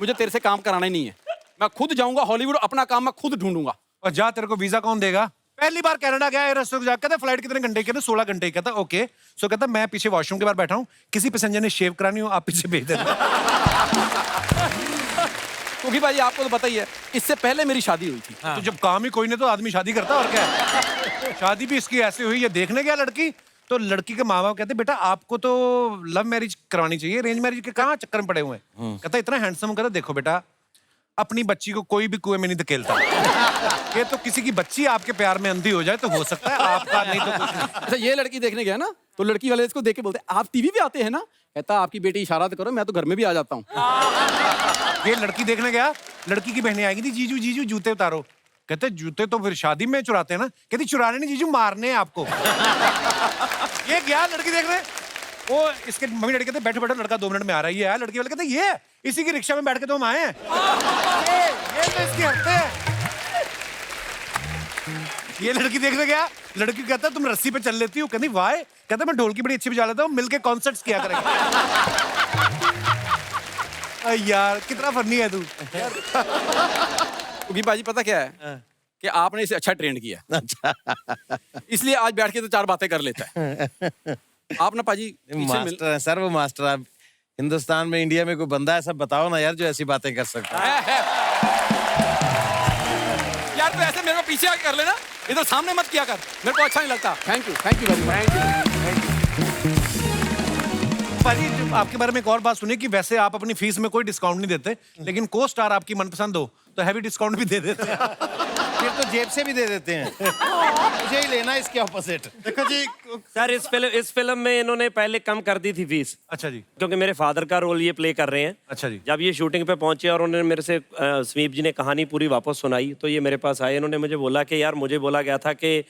मुझे तेरे से काम कराना ही नहीं है, मैं खुद जाऊंगा हॉलीवुड, अपना काम मैं खुद ढूंढूंगा। और जा, तेरे को वीजा कौन देगा? पहली बार कनाडा गया एयर होस्टेस जाकर, कहता फ्लाइट कितने घंटे की? 16 घंटे की। कहता ओके। सो कहता मैं पीछे वॉशरूम के बाहर बैठा हूँ, किसी पैसेंजर ने शेव करानी हो आप पीछे भेज देना। क्योंकि भाई आपको तो पता ही है, इससे पहले मेरी शादी हुई थी। तो जब काम ही कोई नहीं तो आदमी शादी करता, और क्या है? शादी भी इसकी ऐसी हुई, ये देखने गया लड़की, तो लड़की के माँ बाप कहते बेटा आपको तो लव मैरिज करवानी चाहिए, अरेंज मैरिज के कहाँ चक्कर में पड़े हुए हैं? कहता इतना हैंडसम। कहता देखो बेटा, अपनी बच्ची को कोई भी कुएं में नहीं धकेलता। ये तो किसी की बच्ची आपके प्यार में अंधी हो जाए तो हो सकता है, आपका नहीं तो कुछ नहीं। अच्छा ये लड़की देखने गया ना, तो लड़की वाले इसको देख के बोलते आप टीवी पे आते हैं ना? कहता आपकी बेटी इशारा तो करो, मैं तो घर में भी आ जाता हूँ। ये लड़की देखने गया, लड़की की बहनें आएगी थी, जीजू जीजू जूते उतारो। कहते जूते तो फिर शादी में चुराते हैं ना? कहती चुराने नहीं जीजू, मारने हैं आपको। ये गया लड़की देखने, वो इसके मम्मी डैडी कहते बैठो बैठो, लड़का 2 मिनट में आ रहा है। ये आया, लड़की वाले कहते ये इसी की रिक्शा में बैठ के तो हम आए हैं। ये तो इसकी हरकतें हैं। ये लड़की देखने गया, लड़की कहता तुम रस्सी पे चल लेती हो? कहती वाह। कहता मैं ढोलकी बड़ी अच्छी बजा लेता हूँ, मिलके कॉन्सर्ट्स किया करेंगे। यार कितना फनी है तू। क्योंकि बाजी पता क्या है कि आपने इसे अच्छा ट्रेंड किया। अच्छा। इसलिए आज बैठ के तो 4 बातें कर लेता है। आप ना पाजी मास्टर है सर, वो मास्टर। आप हिंदुस्तान में, इंडिया में कोई बंदा है सब बताओ ना यार जो ऐसी बातें कर सकता है। यार तो ऐसे मेरे को पीछे आके कर लेना, इधर सामने मत किया कर, मेरे को अच्छा नहीं लगता। Thank you very much. पाजी आपके बारे में एक और बात सुनी कि वैसे आप अपनी फीस में कोई डिस्काउंट नहीं देते, लेकिन को स्टार आपकी मनपसंद हो तो हैवी डिस्काउंट भी दे देते हैं। फिर तो जेब से भी दे देते हैं। मुझे ही लेना इसके ऑपोजिट। देखो जी सर, इस फिल्म में इन्होंने पहले कम कर दी थी फीस। अच्छा जी। क्योंकि मेरे फादर का रोल ये प्ले कर रहे हैं। अच्छा जी। जब ये शूटिंग पे पहुंचे और उन्होंने मेरे से स्वीप जी ने कहानी पूरी वापस सुनाई, तो ये मेरे पास आए, इन्होंने मुझे बोला कि यार मुझे बोला गया था कि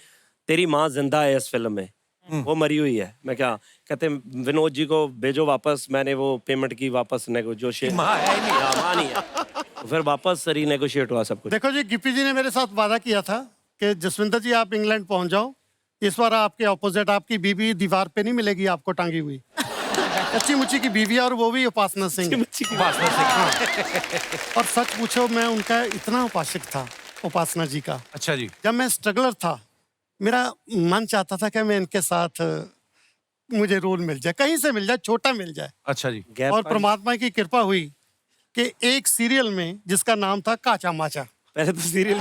तेरी माँ जिंदा है इस फिल्म में, वो मरी हुई है। मैं क्या कहते विनोद जी को भेजो वापस, मैंने वो पेमेंट की वापस नेगोशिएट, माँ नहीं है, तो फिर वापस रीनेगोशिएट हुआ सब कुछ। देखो जी, गिप्पी जी ने मेरे साथ वादा किया था कि जसविंदर जी आप इंग्लैंड पहुंच जाओ, इस बार आपके ऑपोजिट आपकी बीवी दीवार पे नहीं मिलेगी आपको टांगी हुई। अच्छी मुच्ची की बीवी है, और वो भी उपासना सिंह। और सच पूछो मैं उनका इतना उपासक था, उपासना जी का। अच्छा जी। जब मैं स्ट्रगलर था, मेरा मन चाहता था कि मैं इनके साथ मुझे रोल मिल जाए, कहीं से मिल जाए, छोटा मिल जाए। अच्छा जी। और परमात्मा की कृपा हुई कि एक सीरियल में जिसका नाम था काचा माचा, पहले तो सीरियल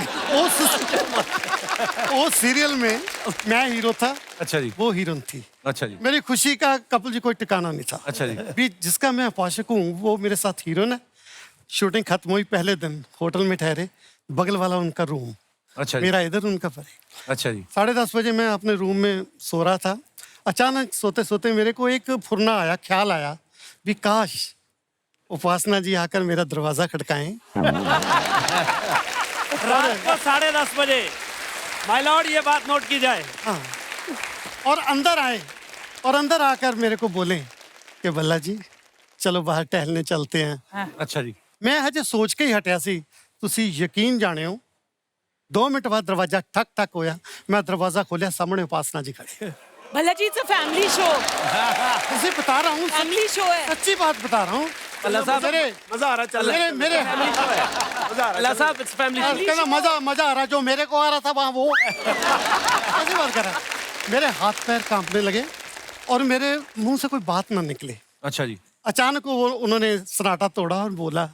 वो सीरियल में मैं हीरो था। अच्छा जी। वो हीरोइन थी। अच्छा जी। मेरी खुशी का कपिल जी कोई ठिकाना नहीं था। अच्छा जी। भी जिसका मैं उपासक हूँ वो मेरे साथ हीरोइन है। शूटिंग खत्म हुई, पहले दिन होटल में ठहरे, बगल वाला उनका रूम, अच्छा जी। मेरा इधर उनका परे। अच्छा जी। 10:30 बजे मैं अपने रूम में सो रहा था, अचानक सोते सोते मेरे को एक फुरना आया, ख्याल आया भी काश उपासना जी आकर मेरा दरवाजा खटकाएं। रात को 10:30 बजे, माय लॉर्ड ये बात नोट की जाए। हाँ, और अंदर आए, और अंदर आकर मेरे को बोले कि बल्ला जी चलो बाहर टहलने चलते हैं। अच्छा जी। मैं हजे सोच के ही हटिया सी, तुसी यकीन जाने हो 2 मिनट बाद दरवाजा ठक ठक होया, मैं दरवाजा खोलिया, सामने उपासना जी खड़े। भल्ला जी, इट्स अ फैमिली शो। इसे बता रहा हूँ, फैमिली शो है। सच्ची बात बता रहा हूँ। अल्लाह साहब, मजा आ रहा चल रहा है। मेरे अल्लाह साहब, इट्स फैमिली। कहना मजा आ रहा, जो मेरे को आ रहा था वहाँ वो ऐसी बात कर रहा है। मेरे हाथ पैर कांपने लगे और मेरे मुंह से कोई बात ना निकले। अच्छा जी। अचानक वो उन्होंने सन्नाटा तोड़ा और बोला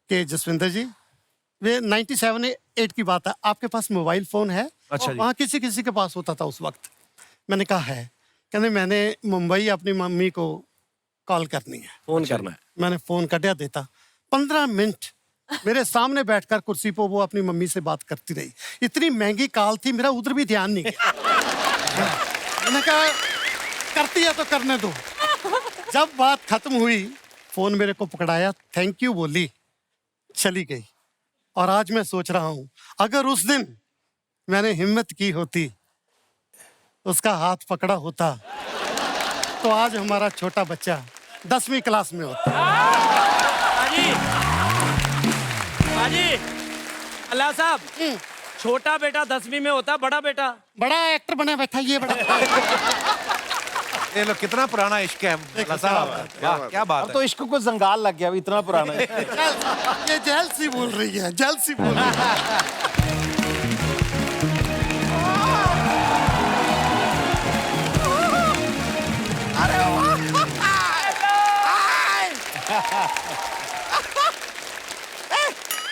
कि जसविंदर जी, वे 97-8 की बात है, आपके पास मोबाइल फोन है? अच्छा जी। वहाँ किसी किसी के पास होता था उस वक्त। मैंने कहा है। कहने मैंने मुंबई अपनी मम्मी को कॉल करनी है, फोन करना है। मैंने फोन कटिया देता। 15 मिनट मेरे सामने बैठकर कुर्सी पर वो अपनी मम्मी से बात करती रही। इतनी महंगी कॉल थी, मेरा उधर भी ध्यान नहीं गया। मैंने कहा करती है तो करने दो। जब बात खत्म हुई, फोन मेरे को पकड़ाया, थैंक यू बोली, चली गई। और आज मैं सोच रहा हूं, अगर उस दिन मैंने हिम्मत की होती, उसका हाथ पकड़ा होता, तो आज हमारा छोटा बच्चा 10वीं क्लास में होता। बाजी, अल्लाह साहब, छोटा बेटा 10वीं में होता, बड़ा बेटा बड़ा एक्टर बना बैठा ये बड़ा। ये लो, कितना पुराना इश्क है अल्लाह साहब। वाह, क्या बात है। तो इश्क को जंगाल लग गया, अभी इतना पुराना है। ये जेल सी बोल रही है, जेल सी बोल रही है।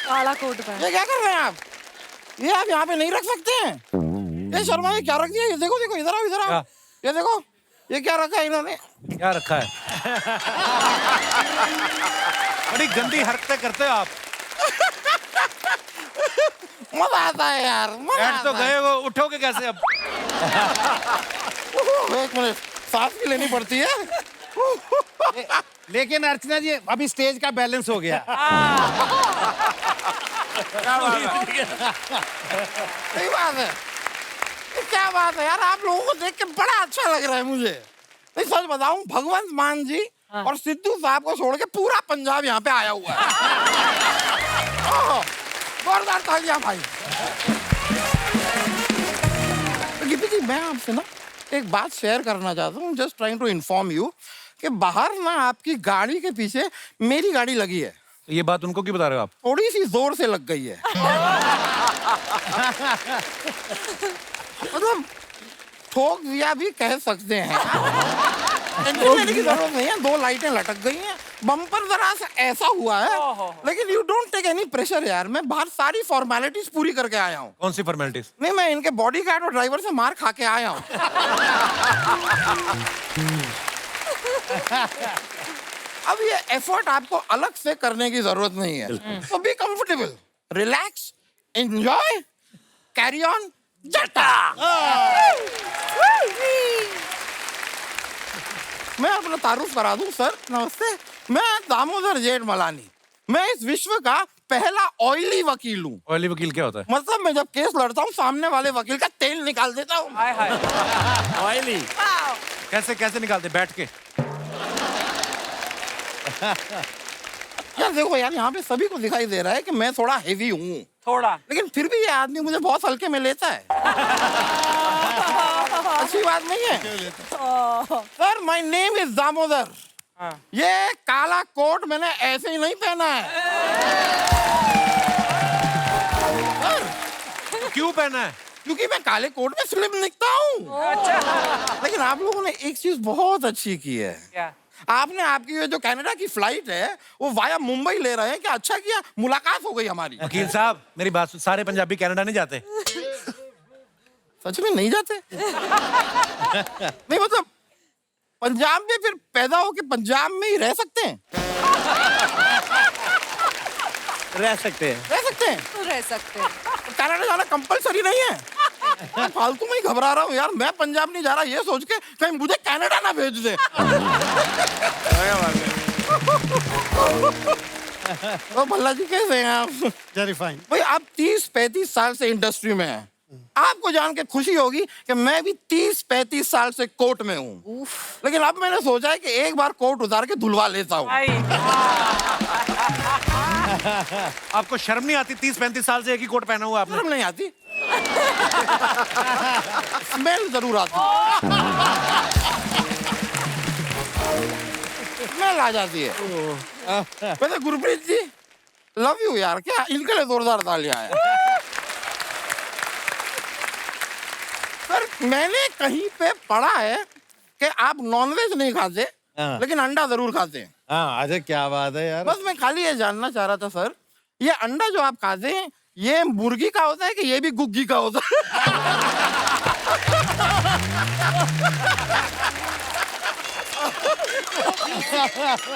काला कोट पे। ये क्या कर रहे हैं आप? ये आप यहाँ पे नहीं रख सकते हैं। ये शर्मा, ये क्या रख दिया? ये देखो देखो, इधर आओ इधर आओ। ये देखो, ये क्या रखा है इन्होंने? क्या रखा है? बड़ी गंदी हरकतें करते हो आप। मजा आता है यार, मजा बैठ तो आता है। गए हो, उठोगे कैसे अब? एक मिनट, सांस भी लेनी पड़ती है। लेकिन अर्चना जी, अभी स्टेज का बैलेंस हो गया। सही बात है। क्या बात है यार, आप लोगों को देख के बड़ा अच्छा लग रहा है मुझे। नहीं, सच बताऊं, भगवंत मान जी और सिद्धू साहब को छोड़ के पूरा पंजाब यहाँ पे आया हुआ है। जोरदार तालियां भाई। गिप्पी जी, मैं आपसे ना एक बात शेयर करना चाहता हूँ, just trying to inform you कि बाहर ना आपकी गाड़ी के पीछे मेरी गाड़ी लगी है। ये बात उनको क्यों बता रहे हो आप? थोड़ी सी जोर से लग गई है। मतलब ठोक दिया भी कह सकते हैं। टेंशन लेने की जरूरत नहीं है, 2 लाइटें लटक गई हैं, बम्पर जरा सा ऐसा हुआ है, लेकिन you don't take any pressure यार। मैं बाहर सारी फॉर्मेलिटीज पूरी करके आया हूँ। कौन सी फॉर्मेलिटीज? नहीं, मैं इनके बॉडीगार्ड और ड्राइवर से मार खा के आया हूँ। अब ये एफर्ट आपको अलग से करने की जरूरत नहीं है, तो be comfortable, relax, enjoy, carry on, जटा। मैं अपना तारुफ करा दूं सर, नमस्ते। मैं दामोदर जेठमलानी, मैं इस विश्व का पहला ऑयली वकील हूँ। ऑयली वकील क्या होता है? मतलब मैं जब केस लड़ता हूँ, सामने वाले वकील का तेल निकाल देता हूँ। ऑयली कैसे कैसे निकालते? बैठ के? यार देखो यार, यहाँ पे सभी को दिखाई दे रहा है कि मैं थोड़ा हेवी हूँ, थोड़ा, लेकिन फिर भी ये आदमी मुझे बहुत हल्के में लेता है। अच्छी बात नहीं है sir. My name is Damodar. ये काला कोट मैंने ऐसे ही नहीं पहना है। तो क्यों पहना है? क्योंकि मैं काले कोट में स्लिम दिखता हूँ। अच्छा। लेकिन आप लोगों ने एक चीज बहुत अच्छी की है। क्या? आपने आपकी ये जो कनाडा की फ्लाइट है वो वाया मुंबई ले रहे हैं। क्या अच्छा किया, मुलाकात हो गई हमारी। वकील साहब, मेरी बात सुन, सारे पंजाबी कनाडा नहीं जाते। सच में नहीं जाते? नहीं मतलब पंजाब में फिर पैदा हो के पंजाब में ही रह सकते हैं? रह सकते हैं। रह सकते हैं? तो रह सकते हैं। कनाडा जाना कंपलसरी नहीं है। मैं फालतू में ही घबरा रहा हूँ यार। मैं पंजाब नहीं जा रहा ये सोच के कहीं मुझे कनाडा ना भेज दे। तो भल्ला जी कैसे हैं आप? Very fine. भाई आप 30-35 साल से इंडस्ट्री में हैं। आपको जान के खुशी होगी कि मैं भी 30-35 साल से कोर्ट में हूँ। लेकिन अब मैंने सोचा है कि एक बार कोर्ट उतार के धुलवा लेता हूँ। आपको शर्म नहीं आती? 30-35 साल से एक ही कोट पहना हुआ आपने। शर्म नहीं आती? स्मेल जरूर आती है, स्मेल आ जाती है। वैसे गुरप्रीत जी, लव यू यार, क्या इनके लिए जोरदार तालियां हैं। सर मैंने कहीं पे पढ़ा है कि आप नॉनवेज नहीं खाते, लेकिन अंडा जरूर खाते हैं। हाँ अजय क्या बात है यार। बस मैं खाली ये जानना चाह रहा था सर, ये अंडा जो आप खाते हैं ये मुर्गी का होता है कि ये भी गुग्गी का होता है?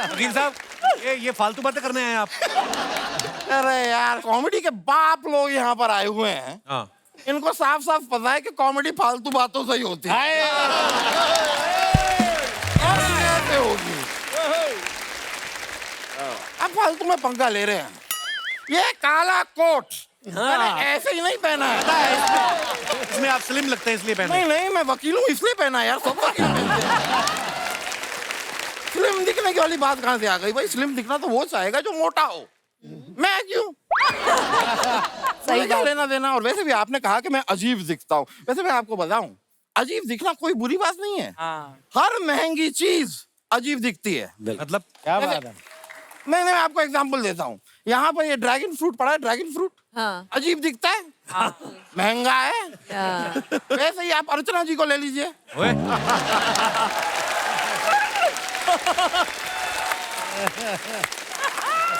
वकील साहब, ये फालतू बातें करने आए आप? अरे यार, कॉमेडी के बाप लोग यहाँ पर आए हुए हैं। हाँ। इनको साफ साफ पता है कि कॉमेडी फालतू बातों से ही होती है। कैसे होगी? आप फालतू में पंगा ले रहे हैं। ये काला कोट मैंने ऐसे ही नहीं पहना है। इसमें आप स्लिम लगते हैं इसलिए पहने। नहीं नहीं, मैं वकील हूँ इसलिए पहना यार, सब वकील पहनते हैं। स्लिम दिखने की वाली बात कहाँ से आ गई भाई? स्लिम दिखना तो वो चाहेगा जो मोटा हो, मैं क्यों? सही क्या लेना देना। और वैसे भी आपने कहा कि मैं अजीब दिखता हूँ, वैसे मैं आपको बताऊं, अजीब दिखना कोई बुरी बात नहीं है। हर महंगी चीज अजीब दिखती है। मतलब क्या बात है? मैं आपको एग्जांपल देता हूँ। यहाँ पर ये ड्रैगन फ्रूट पड़ा है, ड्रैगन फ्रूट अजीब दिखता है, महंगा है। वैसे ही आप अर्चना जी को ले लीजिए,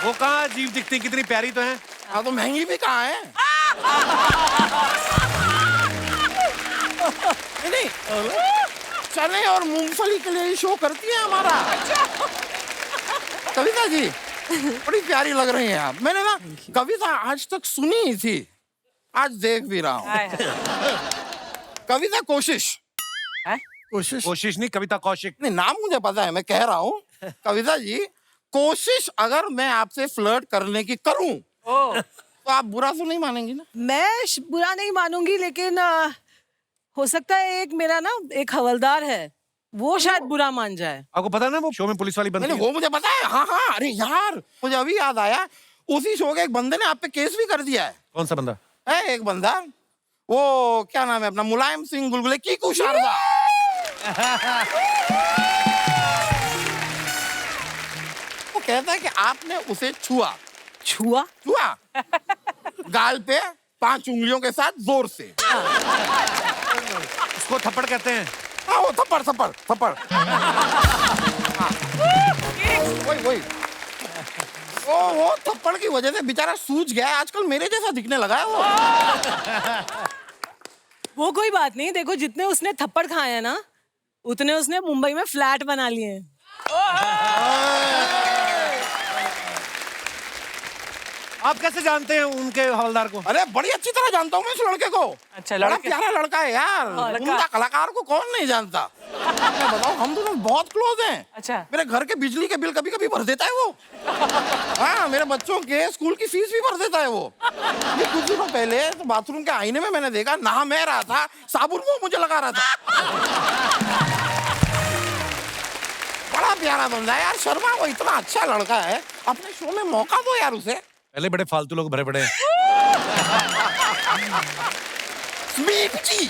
वो कहाँ अजीब दिखती, कितनी प्यारी तो है। हाँ तो महंगी भी कहाँ है? नहीं, चने और मूंगफली के लिए शो करती है हमारा। कविता जी बड़ी प्यारी लग रही हैं आप। मैंने ना कविता आज तक सुनी ही थी, आज देख भी रहा हूँ। कविता कोशिश कोशिश नहीं, कविता कौशिक। नहीं, नाम मुझे पता है, मैं कह रहा हूँ कविता जी, कोशिश अगर मैं आपसे फ्लर्ट करने की करूं तो आप बुरा तो नहीं मानेंगी ना? मैं बुरा नहीं मानूंगी, लेकिन हो सकता है एक मेरा ना एक हवलदार है, वो शायद बुरा मान जाए। आपको पता है ना वो शो में पुलिस वाली बनती है? वो मुझे पता है। हाँ हाँ, अरे यार मुझे अभी याद आया, उसी शो के एक बंदे ने आप पे केस भी कर दिया है। कौन सा बंदा है? एक बंदा, वो क्या नाम है अपना, मुलायम सिंह गुलगुले कीकू शारदा। वो कहता है कि आपने उसे छुआ छुआ गाल पे 5 उंगलियों के साथ जोर से। उसको थप्पड़ कहते हैं। हाँ वो थप्पड़। वही वो थप्पड़ की वजह से बेचारा सूज गया है, आजकल मेरे जैसा दिखने लगा है वो कोई बात नहीं, देखो जितने उसने थप्पड़ खाए हैं ना, उतने उसने मुंबई में फ्लैट बना लिए हैं। आप कैसे जानते हैं उनके हवलदार को? अरे बड़ी अच्छी तरह जानता हूँ मैं इस लड़के को। अच्छा, बड़ा प्यारा लड़का है यार, उनका कलाकार को कौन नहीं जानता। मैं बताऊँ, हम दोनों बहुत क्लोज हैं। अच्छा। मेरे घर के बिजली के बिल कभी कभी भर देता है वो। हाँ, मेरे बच्चों के स्कूल की फीस भी भर देता है वो। ये कुछ दिनों पहले तो बाथरूम के आईने में मैंने देखा, नहा मैं रहा था, साबुन वो मुझे लगा रहा था। बड़ा प्यारा बंदा है यार शर्मा, वो इतना अच्छा लड़का है, अपने शो में मौका दो यार उसे। पहले बड़े फालतू लोग भरे पड़े हैं। स्मीप जी।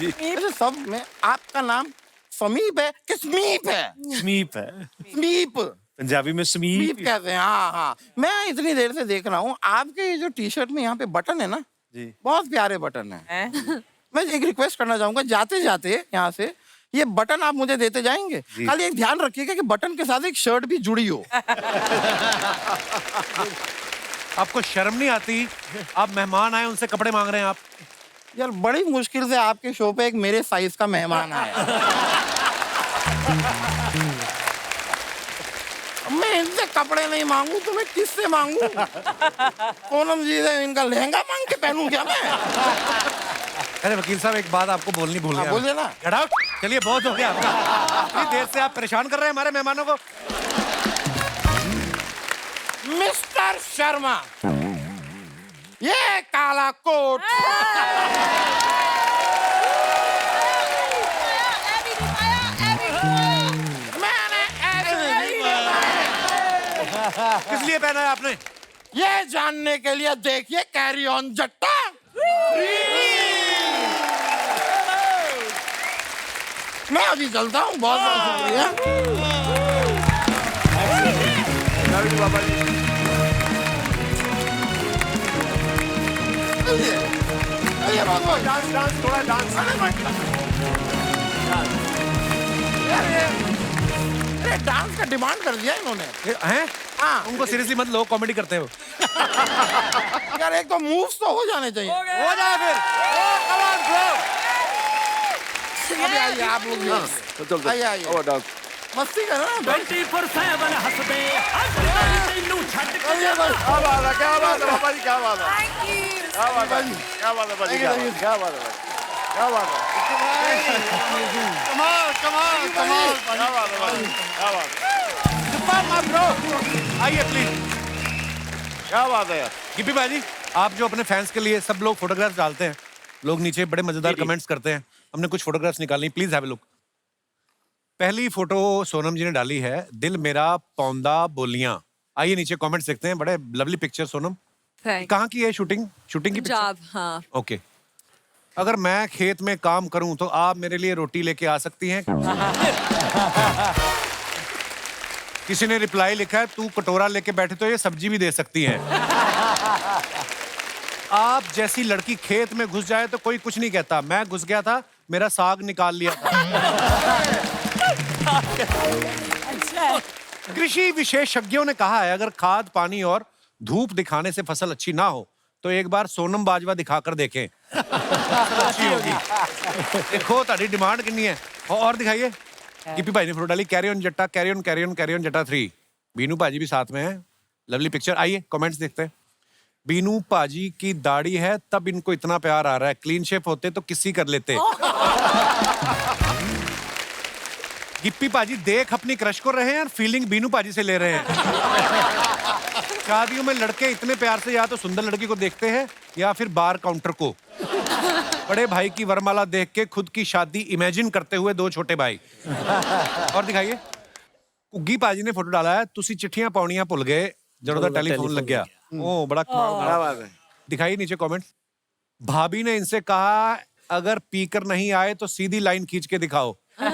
वैसे सब में आपका नाम समीप है कि स्मीप है? स्मीप है। स्मीप पंजाबी में स्मीप कहते हैं। हाँ हाँ, मैं इतनी देर से देख रहा हूँ आपके ये जो टी शर्ट में यहाँ पे बटन है ना जी, बहुत प्यारे बटन है। मैं एक रिक्वेस्ट करना चाहूंगा, जाते जाते यहाँ से ये बटन आप मुझे देते जाएंगे। खाली एक ध्यान रखिएगा कि बटन के साथ एक शर्ट भी जुड़ी हो। आपको शर्म नहीं आती? आप मेहमान आए, उनसे कपड़े मांग रहे हैं आप। यार बड़ी मुश्किल से आपके शो पे एक मेरे साइज का मेहमान आया। मैं इनसे कपड़े नहीं मांगू तो मैं किससे मांगू? सोनम जी से इनका लहंगा मांग के पहनूं क्या मैं? अरे वकील साहब, एक बात आपको बोलनी भूल गया। बोलिए ना। Get out. चलिए, बहुत हो गया आपका। इतनी देर से आप परेशान कर रहे हैं हमारे मेहमानों को। मिस्टर शर्मा, ये काला कोट मैंने किस लिए पहना है आपने? ये जानने के लिए देखिए कैरी ऑन जट्टा। मैं अभी चलता हूँ, बहुत बहुत शुक्रिया। बाबा जी चलिए बहुत बहुत डांस डांस थोड़ा डांस अरे डांस का डिमांड कर दिया इन्होंने। हैं? हाँ उनको सीरियसली मत लो, कॉमेडी करते हो। यार एक तो मूव्स तो हो जाने चाहिए। हो जाए फिर। Come on bro. अभी आइए आप लोग भी। चल आइए आइए और डांस मस्ती करो ना। 24/7 हंसदे तैनू छड्ड के चलिए बस। क्या बात है, क्या बात है बाबा जी, क्या बात है, थैंक यू। क्या बात है, क्या बात है बाजी, क्या बात है, क्या बात है, क्या बात है, कमाल कमाल कमाल क्या बात है बाजी, क्या बात है, ब्रो आइए प्लीज। क्या बात है यार। गिप्पी भाई, आप जो अपने फैंस के लिए सब लोग फोटोग्राफ्स डालते हैं, लोग नीचे बड़े मजेदार कमेंट्स करते हैं, हमने कुछ फोटोग्राफ्स निकाली, प्लीज हैव अ लुक। पहली फोटो सोनम जी ने डाली है, दिल मेरा पौंदा बोलियां। आइए नीचे कमेंट्स देखते हैं, बड़े लवली पिक्चर सोनम। कहाँ की है शूटिंग? शूटिंग की पंजाब, हाँ। ओके। अगर मैं खेत में काम करूं तो आप मेरे लिए रोटी लेके आ सकती हैं? किसी ने रिप्लाई लिखा है, तू कटोरा लेके बैठे तो ये सब्जी भी दे सकती है। आप जैसी लड़की खेत में घुस जाए तो कोई कुछ नहीं कहता। मैं घुस गया था, मेरा साग निकाल लिया था। कृषि विशेषज्ञों ने कहा है, अगर खाद पानी और धूप दिखाने से फसल अच्छी ना हो तो एक बार सोनम बाजवा दिखाकर देखें। अच्छी होगी। देखो तारी डिमांड कितनी है। और दिखाइए। गिप्पी भाई ने फोटो डाली, कैरी ऑन जट्टा, carry on carry on carry on जट्टा 3। बीनू पाजी भी साथ में है, लवली पिक्चर। आइए कमेंट्स देखते हैं। बीनू पाजी की दाढ़ी है तब इनको इतना प्यार आ रहा है, क्लीन शेप होते तो किसी कर लेते। गिप्पी पाजी देख अपनी क्रश को रहे हैं और फीलिंग बीनू पाजी से ले रहे हैं। शादियों में लड़के इतने प्यार से या तो सुंदर लड़की को देखते हैं या फिर बार काउंटर को। बड़े भाई की वरमाला देख के खुद की शादी इमेजिन करते हुए दो छोटे भाई। और दिखाइए। कुग्गी पाजी ने फोटो डाला है, तुसी चिट्ठियां पाउनियां भुल गए जब टेलीफोन लग गया। ओ बड़ा क्या बात है। दिखाइए नीचे कमेंट। भाभी ने इनसे कहा, अगर पीकर नहीं आए तो सीधी लाइन खींच के दिखाओ। क्या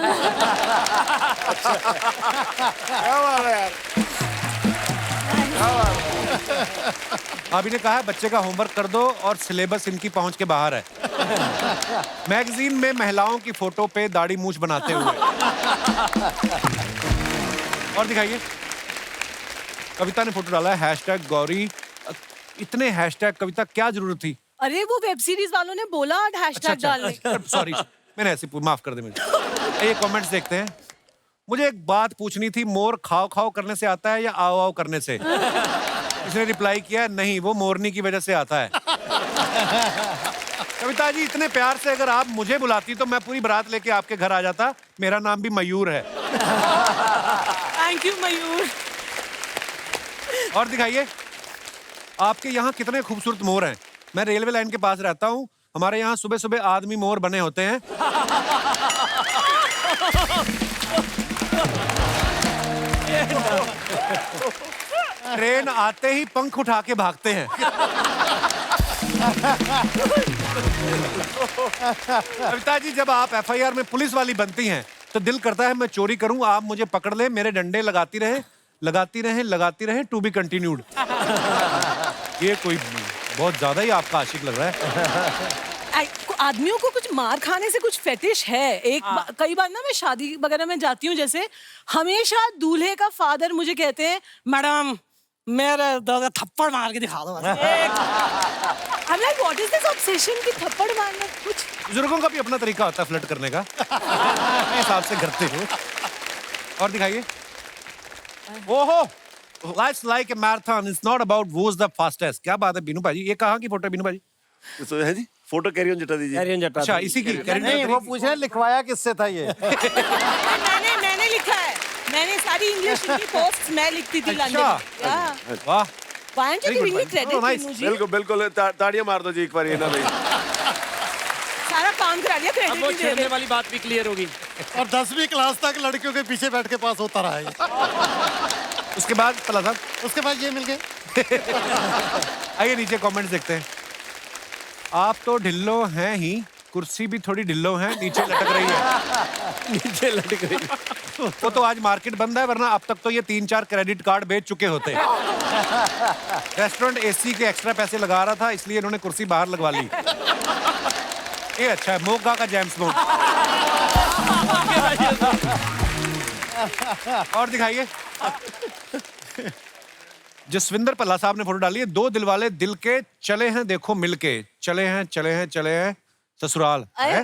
बात है यार, क्या बात है। भाभी ने कहा, बच्चे का होमवर्क कर दो और सिलेबस इनकी पहुंच के बाहर है। मैगजीन में महिलाओं की फोटो पे दाढ़ी मूछ बनाते हुए। और दिखाइए। कविता ने फोटो डाला है, हैशटैग गौरी। इतने हैशटैग कविता क्या जरूरत थी? अरे वो वेब सीरीज वालों ने बोला हैशटैग डालने। सॉरी, मैंने ऐसे माफ कर दे मुझे। ये कमेंट्स देखते हैं। मुझे एक बात पूछनी थी, मोर खाओ खाओ करने से आता है या आओ आओ करने से? इसने रिप्लाई किया, नहीं वो मोरनी की वजह से आता है। कविता जी, इतने प्यार से अगर आप मुझे बुलाती तो मैं पूरी बारात लेके आपके घर आ जाता। मेरा नाम भी मयूर है। थैंक यू मयूर। और दिखाइए। आपके यहाँ कितने खूबसूरत मोर हैं। मैं रेलवे लाइन के पास रहता हूँ, हमारे यहाँ सुबह सुबह आदमी मोर बने होते हैं। ट्रेन आते ही पंख उठा के भागते हैं। कविता जी, जब आप एफआईआर में पुलिस वाली बनती हैं तो दिल करता है मैं चोरी करूं, आप मुझे पकड़ ले, मेरे डंडे लगाती रहे टू बी कंटिन्यूड। ये कोई बहुत ज्यादा ही आपका आशिक लग रहा है। आदमियों को कुछ मार खाने से कुछ फेटिश है। कई बार ना मैं शादी वगैरह में जाती हूँ, जैसे हमेशा दूल्हे का फादर मुझे कहते हैं, मैडम मेरे दादा थप्पड़ मार के दिखा दो। I'm like, what is this obsession कि थप्पड़ मारना? कुछ बुजुर्गों का भी अपना तरीका होता है फ्लर्ट करने का। अपने हिसाब से करते हो। और दिखाइए। ओहो, life's like a marathon, it's not about who's the fastest। क्या बात है बीनू भाजी, ये कहाँ की फोटो है बीनू भाजी? तो है जी, फोटो कैरी ऑन जटा दीजिए। कैरी ऑन जट्टा। अच्छा, इसी की नहीं, वो पूछे लिखवाया किससे था ये? मैंने लिखा है। मैंने सारी इंग्लिश की पोस्ट मैं लिखती थी लंदन। वाह, Why aren't you giving me credit, मुझे? बिल्कुल बिल्कुल, ताड़ियां मार दो जी एक बार ये ना भाई। सारा काम करा दिया, अब वो क्रेडिट नहीं दे छेड़ने रहे। वाली बात भी क्लियर होगी। और 10वीं क्लास तक लड़कियों के पीछे बैठ के पास होता रहा है। उसके बाद पला साहब, उसके बाद ये मिल गए। आइए नीचे कमेंट्स देखते हैं। आप तो ढिल्लो हैं ही, कुर्सी भी थोड़ी ढिल्लो है, नीचे लटक रही है। नीचे लटक रही। वो तो आज मार्केट बंद है, वरना अब तक तो ये 3-4 क्रेडिट कार्ड बेच चुके होते। रेस्टोरेंट एसी के एक्स्ट्रा पैसे लगा रहा था, इसलिए इन्होंने कुर्सी बाहर लगवा ली। ये अच्छा है, मोगा का जेम्स बॉन्ड। और दिखाइए। जसविंदर पल्ला साहब ने फोटो डाली है, 2 दिलवाले दिल के चले हैं देखो मिलके, चले हैं ससुराल है?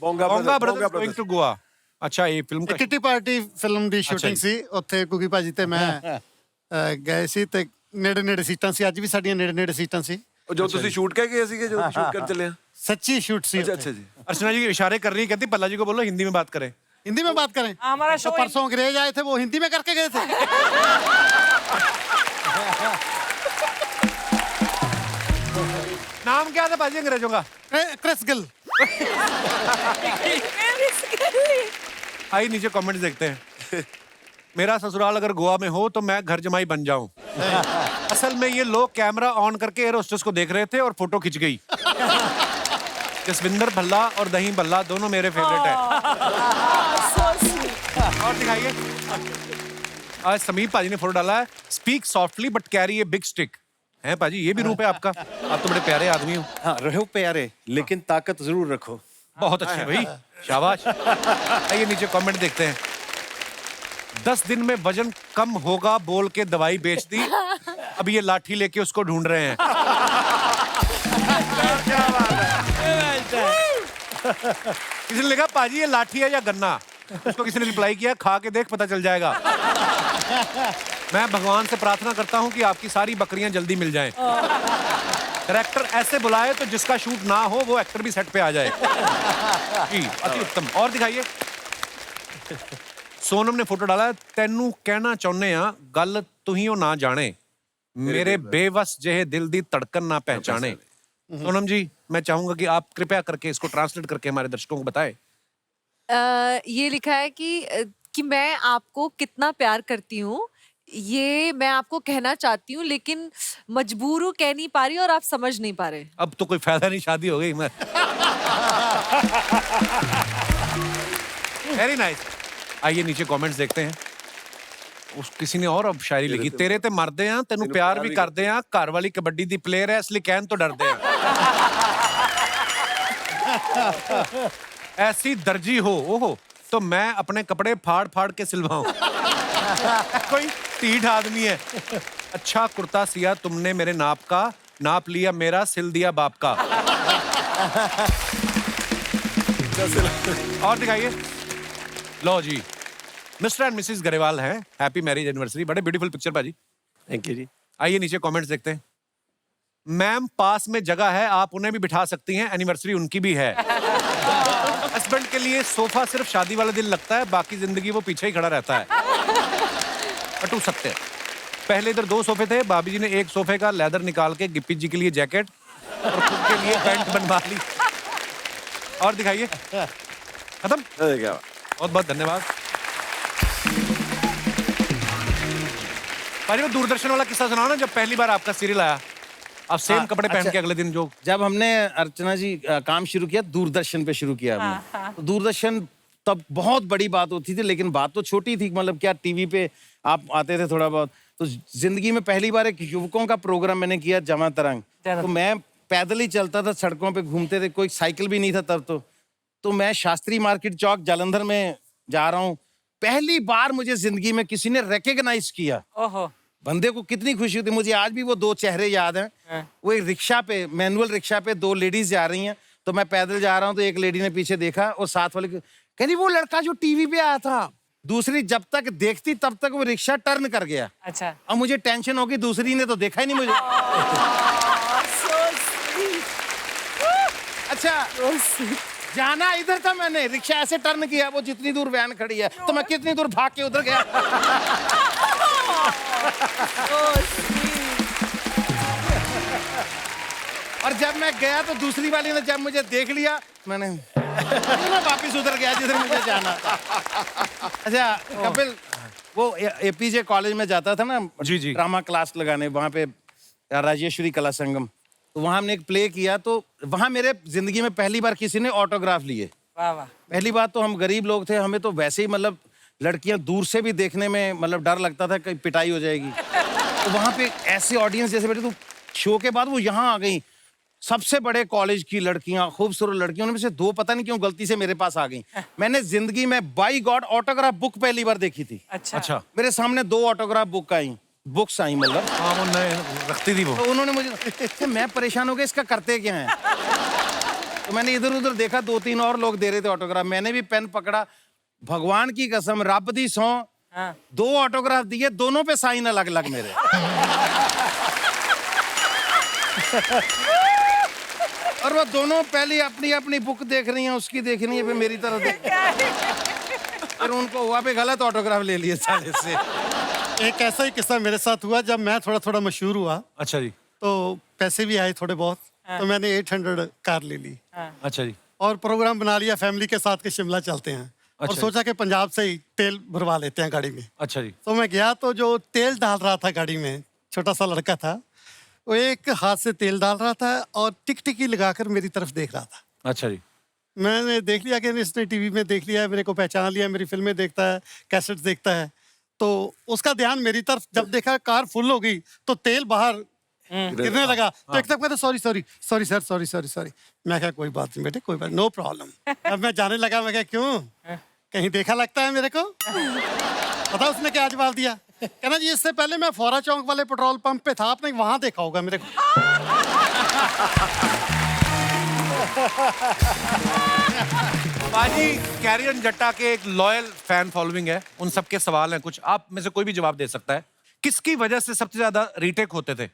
बोंगा ब्रदर्स गोइंग टू गोवा। अच्छा, ये फिल्म का किटी पार्टी फिल्म ਦੀ ਸ਼ੂਟਿੰਗ ਸੀ ਉੱਥੇ ਕੁਕੀ ਭਾਜੀ ਤੇ ਮੈਂ ਗਏ ਸੀ ਤੇ ਨੇੜੇ ਸੀਟਾਂ ਸੀ, ਅੱਜ ਵੀ ਸਾਡੀਆਂ ਨੇੜੇ ਸੀਟਾਂ ਸੀ। ਜੋ ਤੁਸੀਂ ਸ਼ੂਟ ਕਹਿ ਗਏ ਸੀਗੇ, ਜੋ ਸ਼ੂਟ ਕਰ ਚਲੇ ਆ। सच्ची शूट सी। अच्छा जी। अर्चना जी इशारे कर रही है, कहती पल्ला जी को बोलो हिंदी में बात करें। हिंदी में बात करें? हमारा तो परसों अंग्रेज आए थे, वो हिंदी में करके गए थे। नाम क्या था बाजी अंग्रेजों का? Chris Gayle. आइए नीचे कमेंट्स देखते हैं। मेरा ससुराल अगर गोवा में हो तो मैं घर जमाई बन जाऊं। असल में ये लोग कैमरा ऑन करके एयर होस्टेस को देख रहे थे और फोटो खिंच गई। जसविंदर भल्ला और दही भल्ला दोनों मेरे फेवरेट है। और दिखाइए। आज समीप पाजी ने फोटो डाला है, speak softly but carry a big stick. है पाजी, ये भी रूप है आपका? आप तो बड़े प्यारे आदमी हो। हाँ, रहो प्यारे, लेकिन ताकत जरूर रखो। बहुत अच्छे भाई, शाबाश। आइए नीचे कमेंट देखते हैं। 10 दिन में वजन कम होगा बोल के दवाई बेच दी, अब ये लाठी लेके उसको ढूंढ रहे हैं। किसी ने लिखा पाजी ये लाठी है या गन्ना, उसको किसी ने रिप्लाई किया खा के देख पता चल जाएगा। मैं भगवान से प्रार्थना करता हूँ कि आपकी सारी बकरियां जल्दी मिल जाएं। डायरेक्टर ऐसे बुलाए तो जिसका शूट ना हो वो एक्टर भी सेट पे आ जाए। जी, अति उत्तम। और दिखाइए। सोनम ने फोटो डाला, तेनू कहना चाਹੁੰਦੇ ਆ ਗੱਲ ਤੁਹੀਓ ना जाने, मेरे बेवस ਜਿਹੇ दिल दी धड़कन ना पहचाने। सोनम जी, मैं चाहूंगा कि आप कृपया करके इसको ट्रांसलेट करके हमारे दर्शकों को बताएं। ये लिखा है कि मैं आपको कितना प्यार करती हूँ, ये मैं आपको कहना चाहती हूँ, लेकिन मजबूर हूँ, कह नहीं पा रही और आप समझ नहीं पा रहे। अब तो कोई फायदा नहीं, शादी हो गई। मैं वेरी नाइस। आइए नीचे कमेंट्स देखते हैं। उस किसी ने और अब शायरी लिखी, तेरे ते मरदे हैं तेनू प्यार भी करदे हैं, घर वाली कबड्डी दी प्लेयर है इसलिए कहन तो डरदे हैं। ऐसी दर्जी हो ओहो तो मैं अपने कपड़े फाड़ फाड़ के सिलवाऊं। कोई टीठ आदमी है। अच्छा कुर्ता सिया तुमने मेरे नाप का, नाप लिया मेरा, सिल दिया बाप का। और दिखाइए। लो जी, मिस्टर एंड मिसेस गरेवाल हैं, हैप्पी मैरिज एनिवर्सरी। बड़े ब्यूटीफुल पिक्चर भाजी, थैंक यू जी। आइए नीचे कमेंट्स देखते हैं। मैम पास में जगह है, आप उन्हें भी बिठा सकती हैं, एनिवर्सरी उनकी भी है। हस्बैंड के लिए सोफा सिर्फ शादी वाले दिन लगता है, बाकी जिंदगी वो पीछे ही खड़ा रहता है। पटू सकते हैं। पहले इधर 2 सोफे थे, भाभी जी ने एक सोफे का लेदर निकाल के गिप्पी जी के लिए जैकेट और खुद के लिए पैंट बनवा ली। और दिखाइए। खत्म। बहुत बहुत धन्यवाद। भाई, वो दूरदर्शन वाला किस्सा सुनाओ ना, जब पहली बार आपका सीरियल आया, आप सेम कपड़े पहन के अगले दिन जो जब हमने अर्चना जी काम शुरू किया, दूरदर्शन पे शुरू किया हमने। तो दूरदर्शन तब बहुत बड़ी बात होती थी, लेकिन बात तो छोटी थी, मतलब क्या टीवी पे आप आते थे थोड़ा बहुत। तो जिंदगी में पहली बार एक युवकों का प्रोग्राम मैंने किया, जमा तरंग। तो मैं पैदल ही चलता था, सड़कों पे घूमते थे, कोई साइकिल भी नहीं था तब। तो मैं शास्त्री मार्केट चौक जालंधर में जा रहा हूँ, पहली बार मुझे जिंदगी में किसी ने रिकॉग्नाइज किया। बंदे को कितनी खुशी होती, मुझे आज भी वो 2 चेहरे याद हैं। वो एक रिक्शा पे, मैनुअल रिक्शा पे 2 लेडीज जा रही हैं, तो मैं पैदल जा रहा हूँ, तो एक लेडी ने पीछे देखा और साथ वाले कहती वो लड़का जो टीवी पे आया था। दूसरी जब तक देखती तब तक वो रिक्शा टर्न कर गया। अच्छा। अब मुझे टेंशन होगी, दूसरी ने तो देखा ही नहीं मुझे। अच्छा, जाना इधर था, मैंने रिक्शा ऐसे टर्न किया, वो जितनी दूर वैन खड़ी है तो मैं कितनी दूर भाग के उधर गया। और जब मैं गया तो दूसरी वाली ने जब मुझे देख लिया, मैं वापिस उधर गया जिधर मुझे जाना था। अच्छा कपिल, वो एपीजे कॉलेज में जाता था ना, जी जी, ड्रामा क्लास लगाने, वहां पे राजेश्वरी कला संगम। तो वहाँ हमने एक प्ले किया, तो वहाँ मेरे जिंदगी में पहली बार किसी ने ऑटोग्राफ लिए। वाह वाह। पहली बात तो हम गरीब लोग थे, हमें तो वैसे ही मतलब लड़कियां दूर से भी देखने में मतलब डर लगता था कहीं पिटाई हो जाएगी। तो वहाँ पे ऐसे ऑडियंस जैसे बैठे, तो शो के बाद वो यहाँ आ गई, सबसे बड़े कॉलेज की लड़कियां, खूबसूरत लड़कियों, उनमें से 2 पता नहीं क्यों गलती से मेरे पास आ गई। मैंने जिंदगी में बाई गॉड ऑटोग्राफ बुक पहली बार देखी थी। अच्छा। मेरे सामने 2 ऑटोग्राफ बुक्स आई मतलब। हाँ, वो नए रखती थी वो। तो उन्होंने मुझे मैं परेशान हो गया, इसका करते क्या है। तो मैंने इधर उधर देखा, 2-3 और लोग दे रहे थे ऑटोग्राफ, मैंने भी पेन पकड़ा, भगवान की कसम, रब दी सौ, 2 ऑटोग्राफ दिए, दोनों पे साइन अलग अलग मेरे। और वो दोनों पहले अपनी अपनी बुक देख रही हैं, उसकी देख रही है, फिर मेरी तरफ देख, फिर उनको हुआ पे गलत ऑटोग्राफ ले लिए साले से। एक ऐसा ही किस्सा मेरे साथ हुआ जब मैं थोड़ा थोड़ा मशहूर हुआ। अच्छा जी। तो पैसे भी आए थोड़े बहुत, तो मैंने 800 कार ले ली अच्छा जी। और प्रोग्राम बना लिया फैमिली के साथ कि शिमला चलते हैं। और अच्छा सोचा कि पंजाब से ही तेल भरवा लेते हैं गाड़ी में। अच्छा जी। तो मैं गया, तो जो तेल डाल रहा था गाड़ी में, छोटा सा लड़का था, वो एक हाथ से तेल डाल रहा था और टिकटिकी लगाकर मेरी तरफ देख रहा था। अच्छा जी। मैंने देख लिया कि इसने टीवी में देख लिया है, मेरे को पहचान लिया, मेरी फिल्में देखता है, कैसेट्स देखता है। तो उसका ध्यान मेरी तरफ जब देखा, कार फुल हो गई तो तेल बाहर गिरने लगा। तो एकदम कहते sorry sorry sorry sir, sorry sorry sorry. मैं कहा कोई बात नहीं बेटे, कोई बात, नो प्रॉब्लम। अब मैं जाने लगा, मैं कहा क्यों, कहीं देखा लगता है मेरे को। पता उसने क्या जवाब दिया, कहना जी इससे पहले मैं फोरा चौक वाले पेट्रोल पंप पे था, आपने वहां देखा होगा मेरे को। बाजी, कैरियन जट्टा के एक लॉयल फैन फॉलोइंग है, उन सबके सवाल हैं कुछ, आप में से कोई भी जवाब दे सकता है। किसकी वजह से सबसे ज्यादा रीटेक होते थे?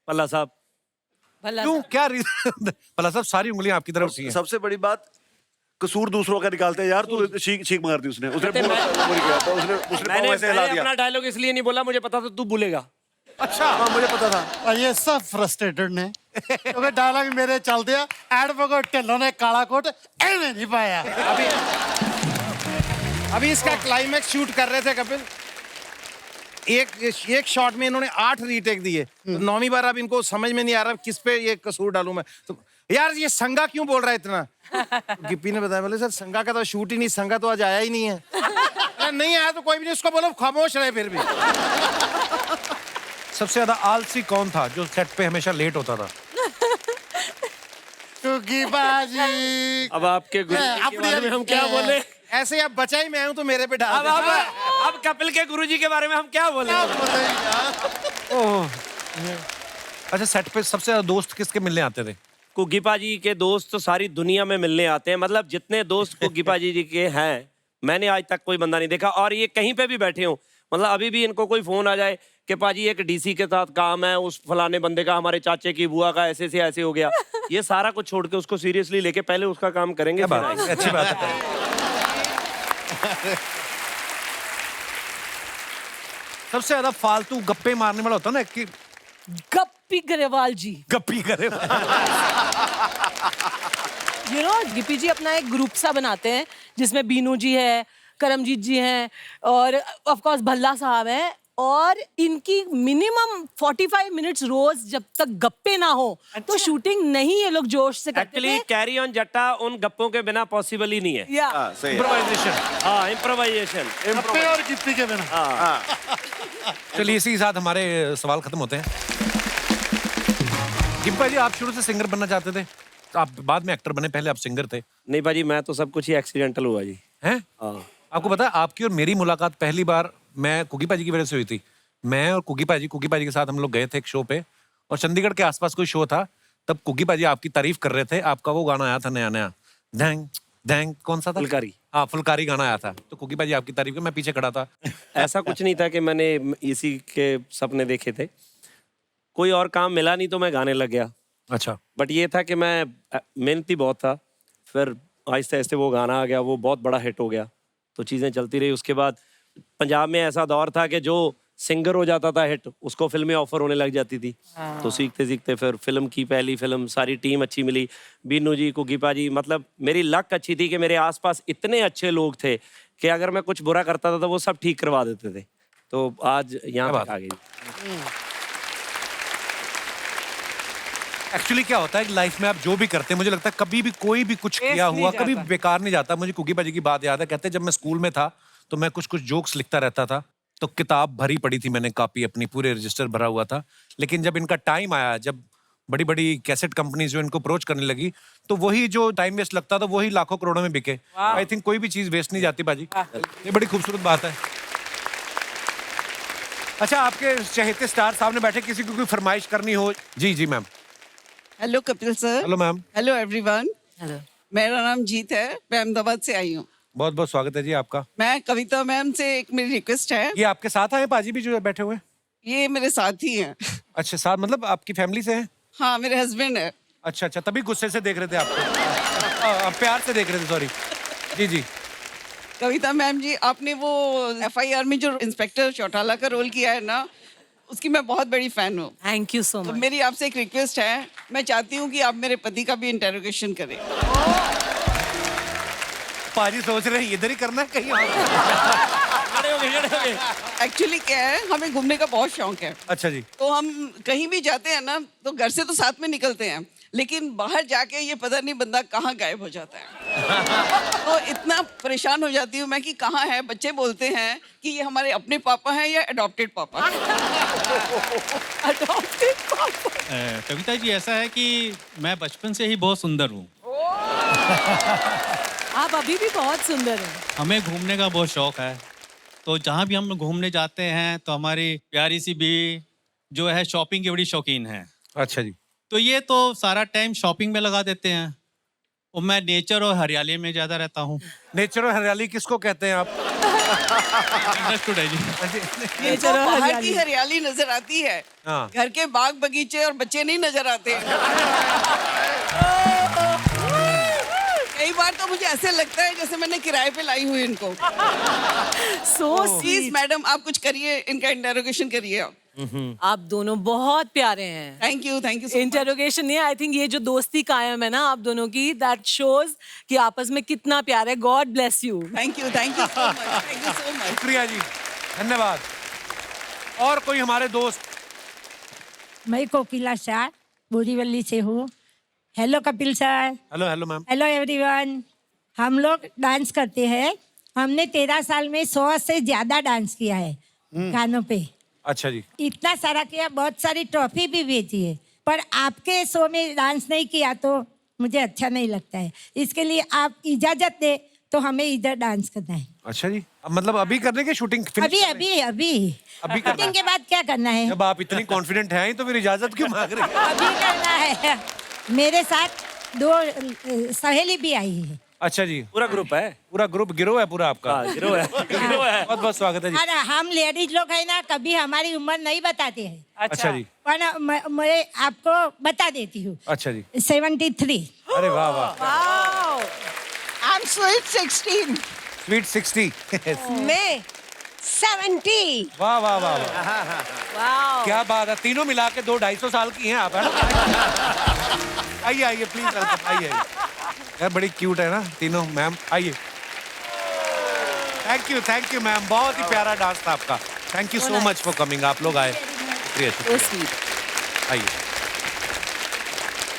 पल्ला साहब। क्यों, क्या रीजन? पल्ला साहब, सारी उंगलियां आपकी तरफ सी हैं। सबसे बड़ी बात, कसूर दूसरों का निकालते हैं यार। तू छींक मार दी उसने मैंने अपना डायलॉग इसलिए नहीं बोला, मुझे पता था तू बोलेगा। अच्छा। हाँ, मुझे पता था। और ये सब फ्रस्ट्रेटेड ने, क्योंकि डायलॉग मेरे चल दिया, एडवोकेट ढिल्लों ने काला कोट एने नहीं पाया। अभी इसका क्लाइमैक्स शूट कर रहे थे कपिल, एक शॉट में इन्होंने 8 रीटेक दिए। तो 9वीं बार अब इनको समझ में नहीं आ रहा किस पे ये कसूर डालूं मैं। तो यार ये संगा क्यों बोल रहा है इतना? तो गिप्पी ने बताया, बोले सर संगा का तो शूट ही नहीं, संगा तो आज आया ही नहीं है। नहीं आया तो कोई भी नहीं, उसको बोलो खामोश रहे फिर भी। सबसे ज्यादा आलसी कौन था जो सेट पे हमेशा लेट होता था? क्योंकि बाजी अब आपके गुरुजी के बारे में हम क्या बोले? ऐसे अब बचा ही मैं हूं तो मेरे पे डाल दे। अब कपिल के गुरुजी के बारे में हम क्या बोले? अच्छा, सेट पे सबसे ज्यादा दोस्त किसके मिलने आते थे? कुग्गी पाजी के दोस्त तो सारी दुनिया में मिलने आते हैं, मतलब जितने दोस्त कुग्गी पाजी जी के हैं, मैंने आज तक कोई बंदा नहीं देखा। और ये कहीं पे भी बैठे हो, मतलब अभी भी इनको कोई फोन आ जाए कि पाजी एक डीसी के साथ काम है, उस फलाने बंदे का, हमारे चाचे की बुआ का ऐसे से ऐसे हो गया, ये सारा कुछ छोड़ के उसको सीरियसली लेके पहले उसका काम करेंगे। फिर आएंगे। अच्छी बात है। सबसे ज्यादा फालतू गप्पे मारने वाला होता ना कि गप्पी गरेवाल जी। गप्पी करे। यू नो, गिप्पी जी अपना एक ग्रुप सा बनाते हैं जिसमें बीनू जी है, करमजीत जी हैं और ऑफ कोर्स भल्ला साहब हैं, और इनकी मिनिमम 45 मिनट्स रोज जब तक गप्पे ना हो तो शूटिंग नहीं ये लोग जोश से करते एक्चुअली कैरी ऑन जट्टा उन गप्पों के बिना पॉसिबल ही नहीं है। इम्प्रोवाइजेशन। हाँ, इम्प्रोवाइजेशन। गप्पे और गिप्पी के बिना। चलिए, इसी के साथ हमारे सवाल खत्म होते हैं। गिप्पा जी, आप शुरू से सिंगर बनना चाहते थे? आप बाद में एक्टर बने, पहले आप सिंगर थे? नहीं भाजी, मैं तो सब कुछ ही एक्सीडेंटल हुआ जी। हैं? आपको पता है, आपकी और मेरी मुलाकात पहली बार मैं कुग्गी पाजी की वजह से हुई थी। मैं और कुग्गी पाजी के साथ हम लोग गए थे एक शो पे, और चंडीगढ़ के आसपास कोई शो था, तब कुग्गी पाजी आपकी तारीफ कर रहे थे। आपका वो गाना आया था नया नया, धैंग धैंग, कौन सा था? फुलकारी। हाँ, फुलकारी गाना आया था, तो कुग्गी पाजी आपकी तारीफ कर, मैं पीछे खड़ा था। ऐसा कुछ नहीं था कि मैंने इसी के सपने देखे थे, कोई और काम मिला नहीं तो मैं गाने लग गया। अच्छा। बट ये था कि मैं मेहनती बहुत था, फिर आहिस्ते आहिस्ते वो गाना आ गया, वो बहुत बड़ा हिट हो गया, तो चीज़ें चलती रही। उसके बाद पंजाब में ऐसा दौर था कि जो सिंगर हो जाता था हिट, उसको फिल्में ऑफर होने लग जाती थी। तो सीखते सीखते फिर फिल्म की पहली फिल्म, सारी टीम अच्छी मिली, बीनू जी, कुग्गी पाजी, मतलब मेरी लक अच्छी थी कि मेरे आसपास इतने अच्छे लोग थे कि अगर मैं कुछ बुरा करता था तो वो सब ठीक करवा देते थे। तो आज यहाँ तक आ गई। एक्चुअली क्या होता है लाइफ में आप जो भी करते हैं, मुझे लगता है कभी भी कोई भी कुछ किया हुआ कभी बेकार नहीं जाता। मुझे कुकी पाजी की बात याद है, कहते जब मैं स्कूल में था तो मैं कुछ कुछ जोक्स लिखता रहता था, तो किताब भरी पड़ी थी मैंने, कॉपी अपनी पूरे रजिस्टर भरा हुआ था। लेकिन जब इनका टाइम आया, जब बड़ी बड़ी कैसेट कंपनीज जो इनको अप्रोच करने लगी, तो वही जो टाइम वेस्ट लगता था वही लाखों करोड़ों में बिके। आई थिंक कोई भी चीज वेस्ट नहीं जाती पाजी, ये बड़ी खूबसूरत बात है। अच्छा, आपके चहेते स्टार सामने बैठे, किसी को कोई फरमाइश करनी हो? जी जी ma'am. Hello Kapil sir. Hello ma'am. Hello everyone. Hello, मेरा नाम जीत है, मैं अहमदाबाद से आई हूँ। बहुत बहुत स्वागत है जी आपका। मैं कविता मैम से एक मेरी रिक्वेस्ट है। ये आपके साथ आए पाजी भी जो बैठे हुए हैं? ये मेरे साथ ही हैं। अच्छा, साथ मतलब आपकी फैमिली से हैं? हाँ, मेरे हस्बैंड है। अच्छा अच्छा, तभी गुस्से से देख रहे थे आपको। प्यार से देख रहे थे, सॉरी। जी जी। कविता मैम जी, आपने वो FIR में जो इंस्पेक्टर चौटाला का रोल किया है ना, उसकी मैं बहुत बड़ी फैन हूँ। Thank you so much. मेरी आपसे एक रिक्वेस्ट है, मैं चाहती हूँ कि आप मेरे पति का भी इंटेरोगेशन करें। पाजी सोच रहे हैं इधर ही करना है कहीं और? एक्चुअली क्या है, हमें घूमने का बहुत शौक है। अच्छा जी। तो हम कहीं भी जाते हैं ना, तो घर से तो साथ में निकलते हैं, लेकिन बाहर जाके ये पता नहीं बंदा कहाँ गायब हो जाता है। तो इतना परेशान हो जाती हूँ मैं कि कहाँ है। बच्चे बोलते हैं कि ये हमारे अपने पापा हैं या अडॉप्टेड पापा। अडॉप्टेड पापा। कविता जी, ऐसा है कि मैं बचपन से ही बहुत सुंदर हूँ। आप अभी भी बहुत सुंदर हैं। हमें घूमने का बहुत शौक है, तो जहाँ भी हम घूमने जाते हैं तो हमारी प्यारी सी बीवी जो है शॉपिंग की बड़ी शौकीन है। अच्छा जी। तो ये तो सारा टाइम शॉपिंग में लगा देते हैं, और मैं नेचर और हरियाली में ज्यादा रहता हूँ। नेचर और हरियाली किसको कहते हैं आप? अंडरस्टूड है जी। ये तो बाहर की हरियाली नजर आती है, हाँ। घर के बाग बगीचे और बच्चे नहीं नजर आते। कई बार तो मुझे ऐसे लगता है जैसे मैंने किराए पे लाई हुई इनको। प्लीज मैडम, आप कुछ करिए, इनका इंटेरोगेशन करिए। आप दोनों बहुत प्यारे हैं। थैंक यू इंटेरोगेशन नहीं, आई थिंक ये जो दोस्ती कायम है ना आप दोनों की, दैट शोज कि आपस में कितना प्यार है। God bless you. Thank you so much. शुक्रिया जी, धन्यवाद। और कोई हमारे दोस्त? मैं कोकिला शाह बोरीवली से हूँ। Hello Kapil sir. Hello hello ma'am. Hello everyone. हम लोग डांस करते हैं। हमने 13 साल में 100 से ज्यादा डांस किया है गानों पे। अच्छा जी। इतना सारा किया, बहुत सारी ट्रॉफी भी भेजी है, पर आपके शो में डांस नहीं किया तो मुझे अच्छा नहीं लगता है। इसके लिए आप इजाजत दे तो हमें इधर डांस करना है। अच्छा जी, अब मतलब अभी करने की शूटिंग? अभी अभी अभी अभी करना शूटिंग के बाद क्या करना है? जब आप इतनी कॉन्फिडेंट हैं तो फिर इजाजत क्यों मांग रही हैं? अभी करना है। मेरे साथ 2 सहेली भी आई है। अच्छा जी। पूरा ग्रुप है? पूरा ग्रुप, गिरोह है पूरा आपका? गिरोह है। गिरोह है। बहुत बहुत स्वागत है जी। अरे हम लेडीज लोग है ना, कभी हमारी उम्र नहीं बताते हैं। अच्छा जी। पर मैं आपको बता देती हूँ। अच्छा जी। 73। अरे वाह वाह। I am sweet 16। स्वीट 60। मैं 70। वाह वाह वाह वाह, क्या बात है। तीनों मिला के 200-250 साल की हैं आप, है ना? आइए आइए प्लीज, आइए। यार बड़ी क्यूट है ना तीनों मैम, आइए। थैंक यू मैम, बहुत ही प्यारा डांस था आपका। Thank you so much for coming. आप लोग आए, शुक्रिया। आइए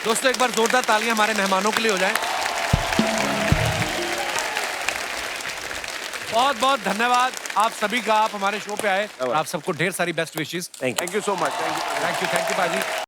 दोस्तों, एक बार जोरदार तालियां हमारे मेहमानों के लिए हो जाएं। बहुत बहुत धन्यवाद आप सभी का, आप हमारे शो पे आए। आप सबको ढेर सारी best wishes. Thank you so much. Thank you पाजी।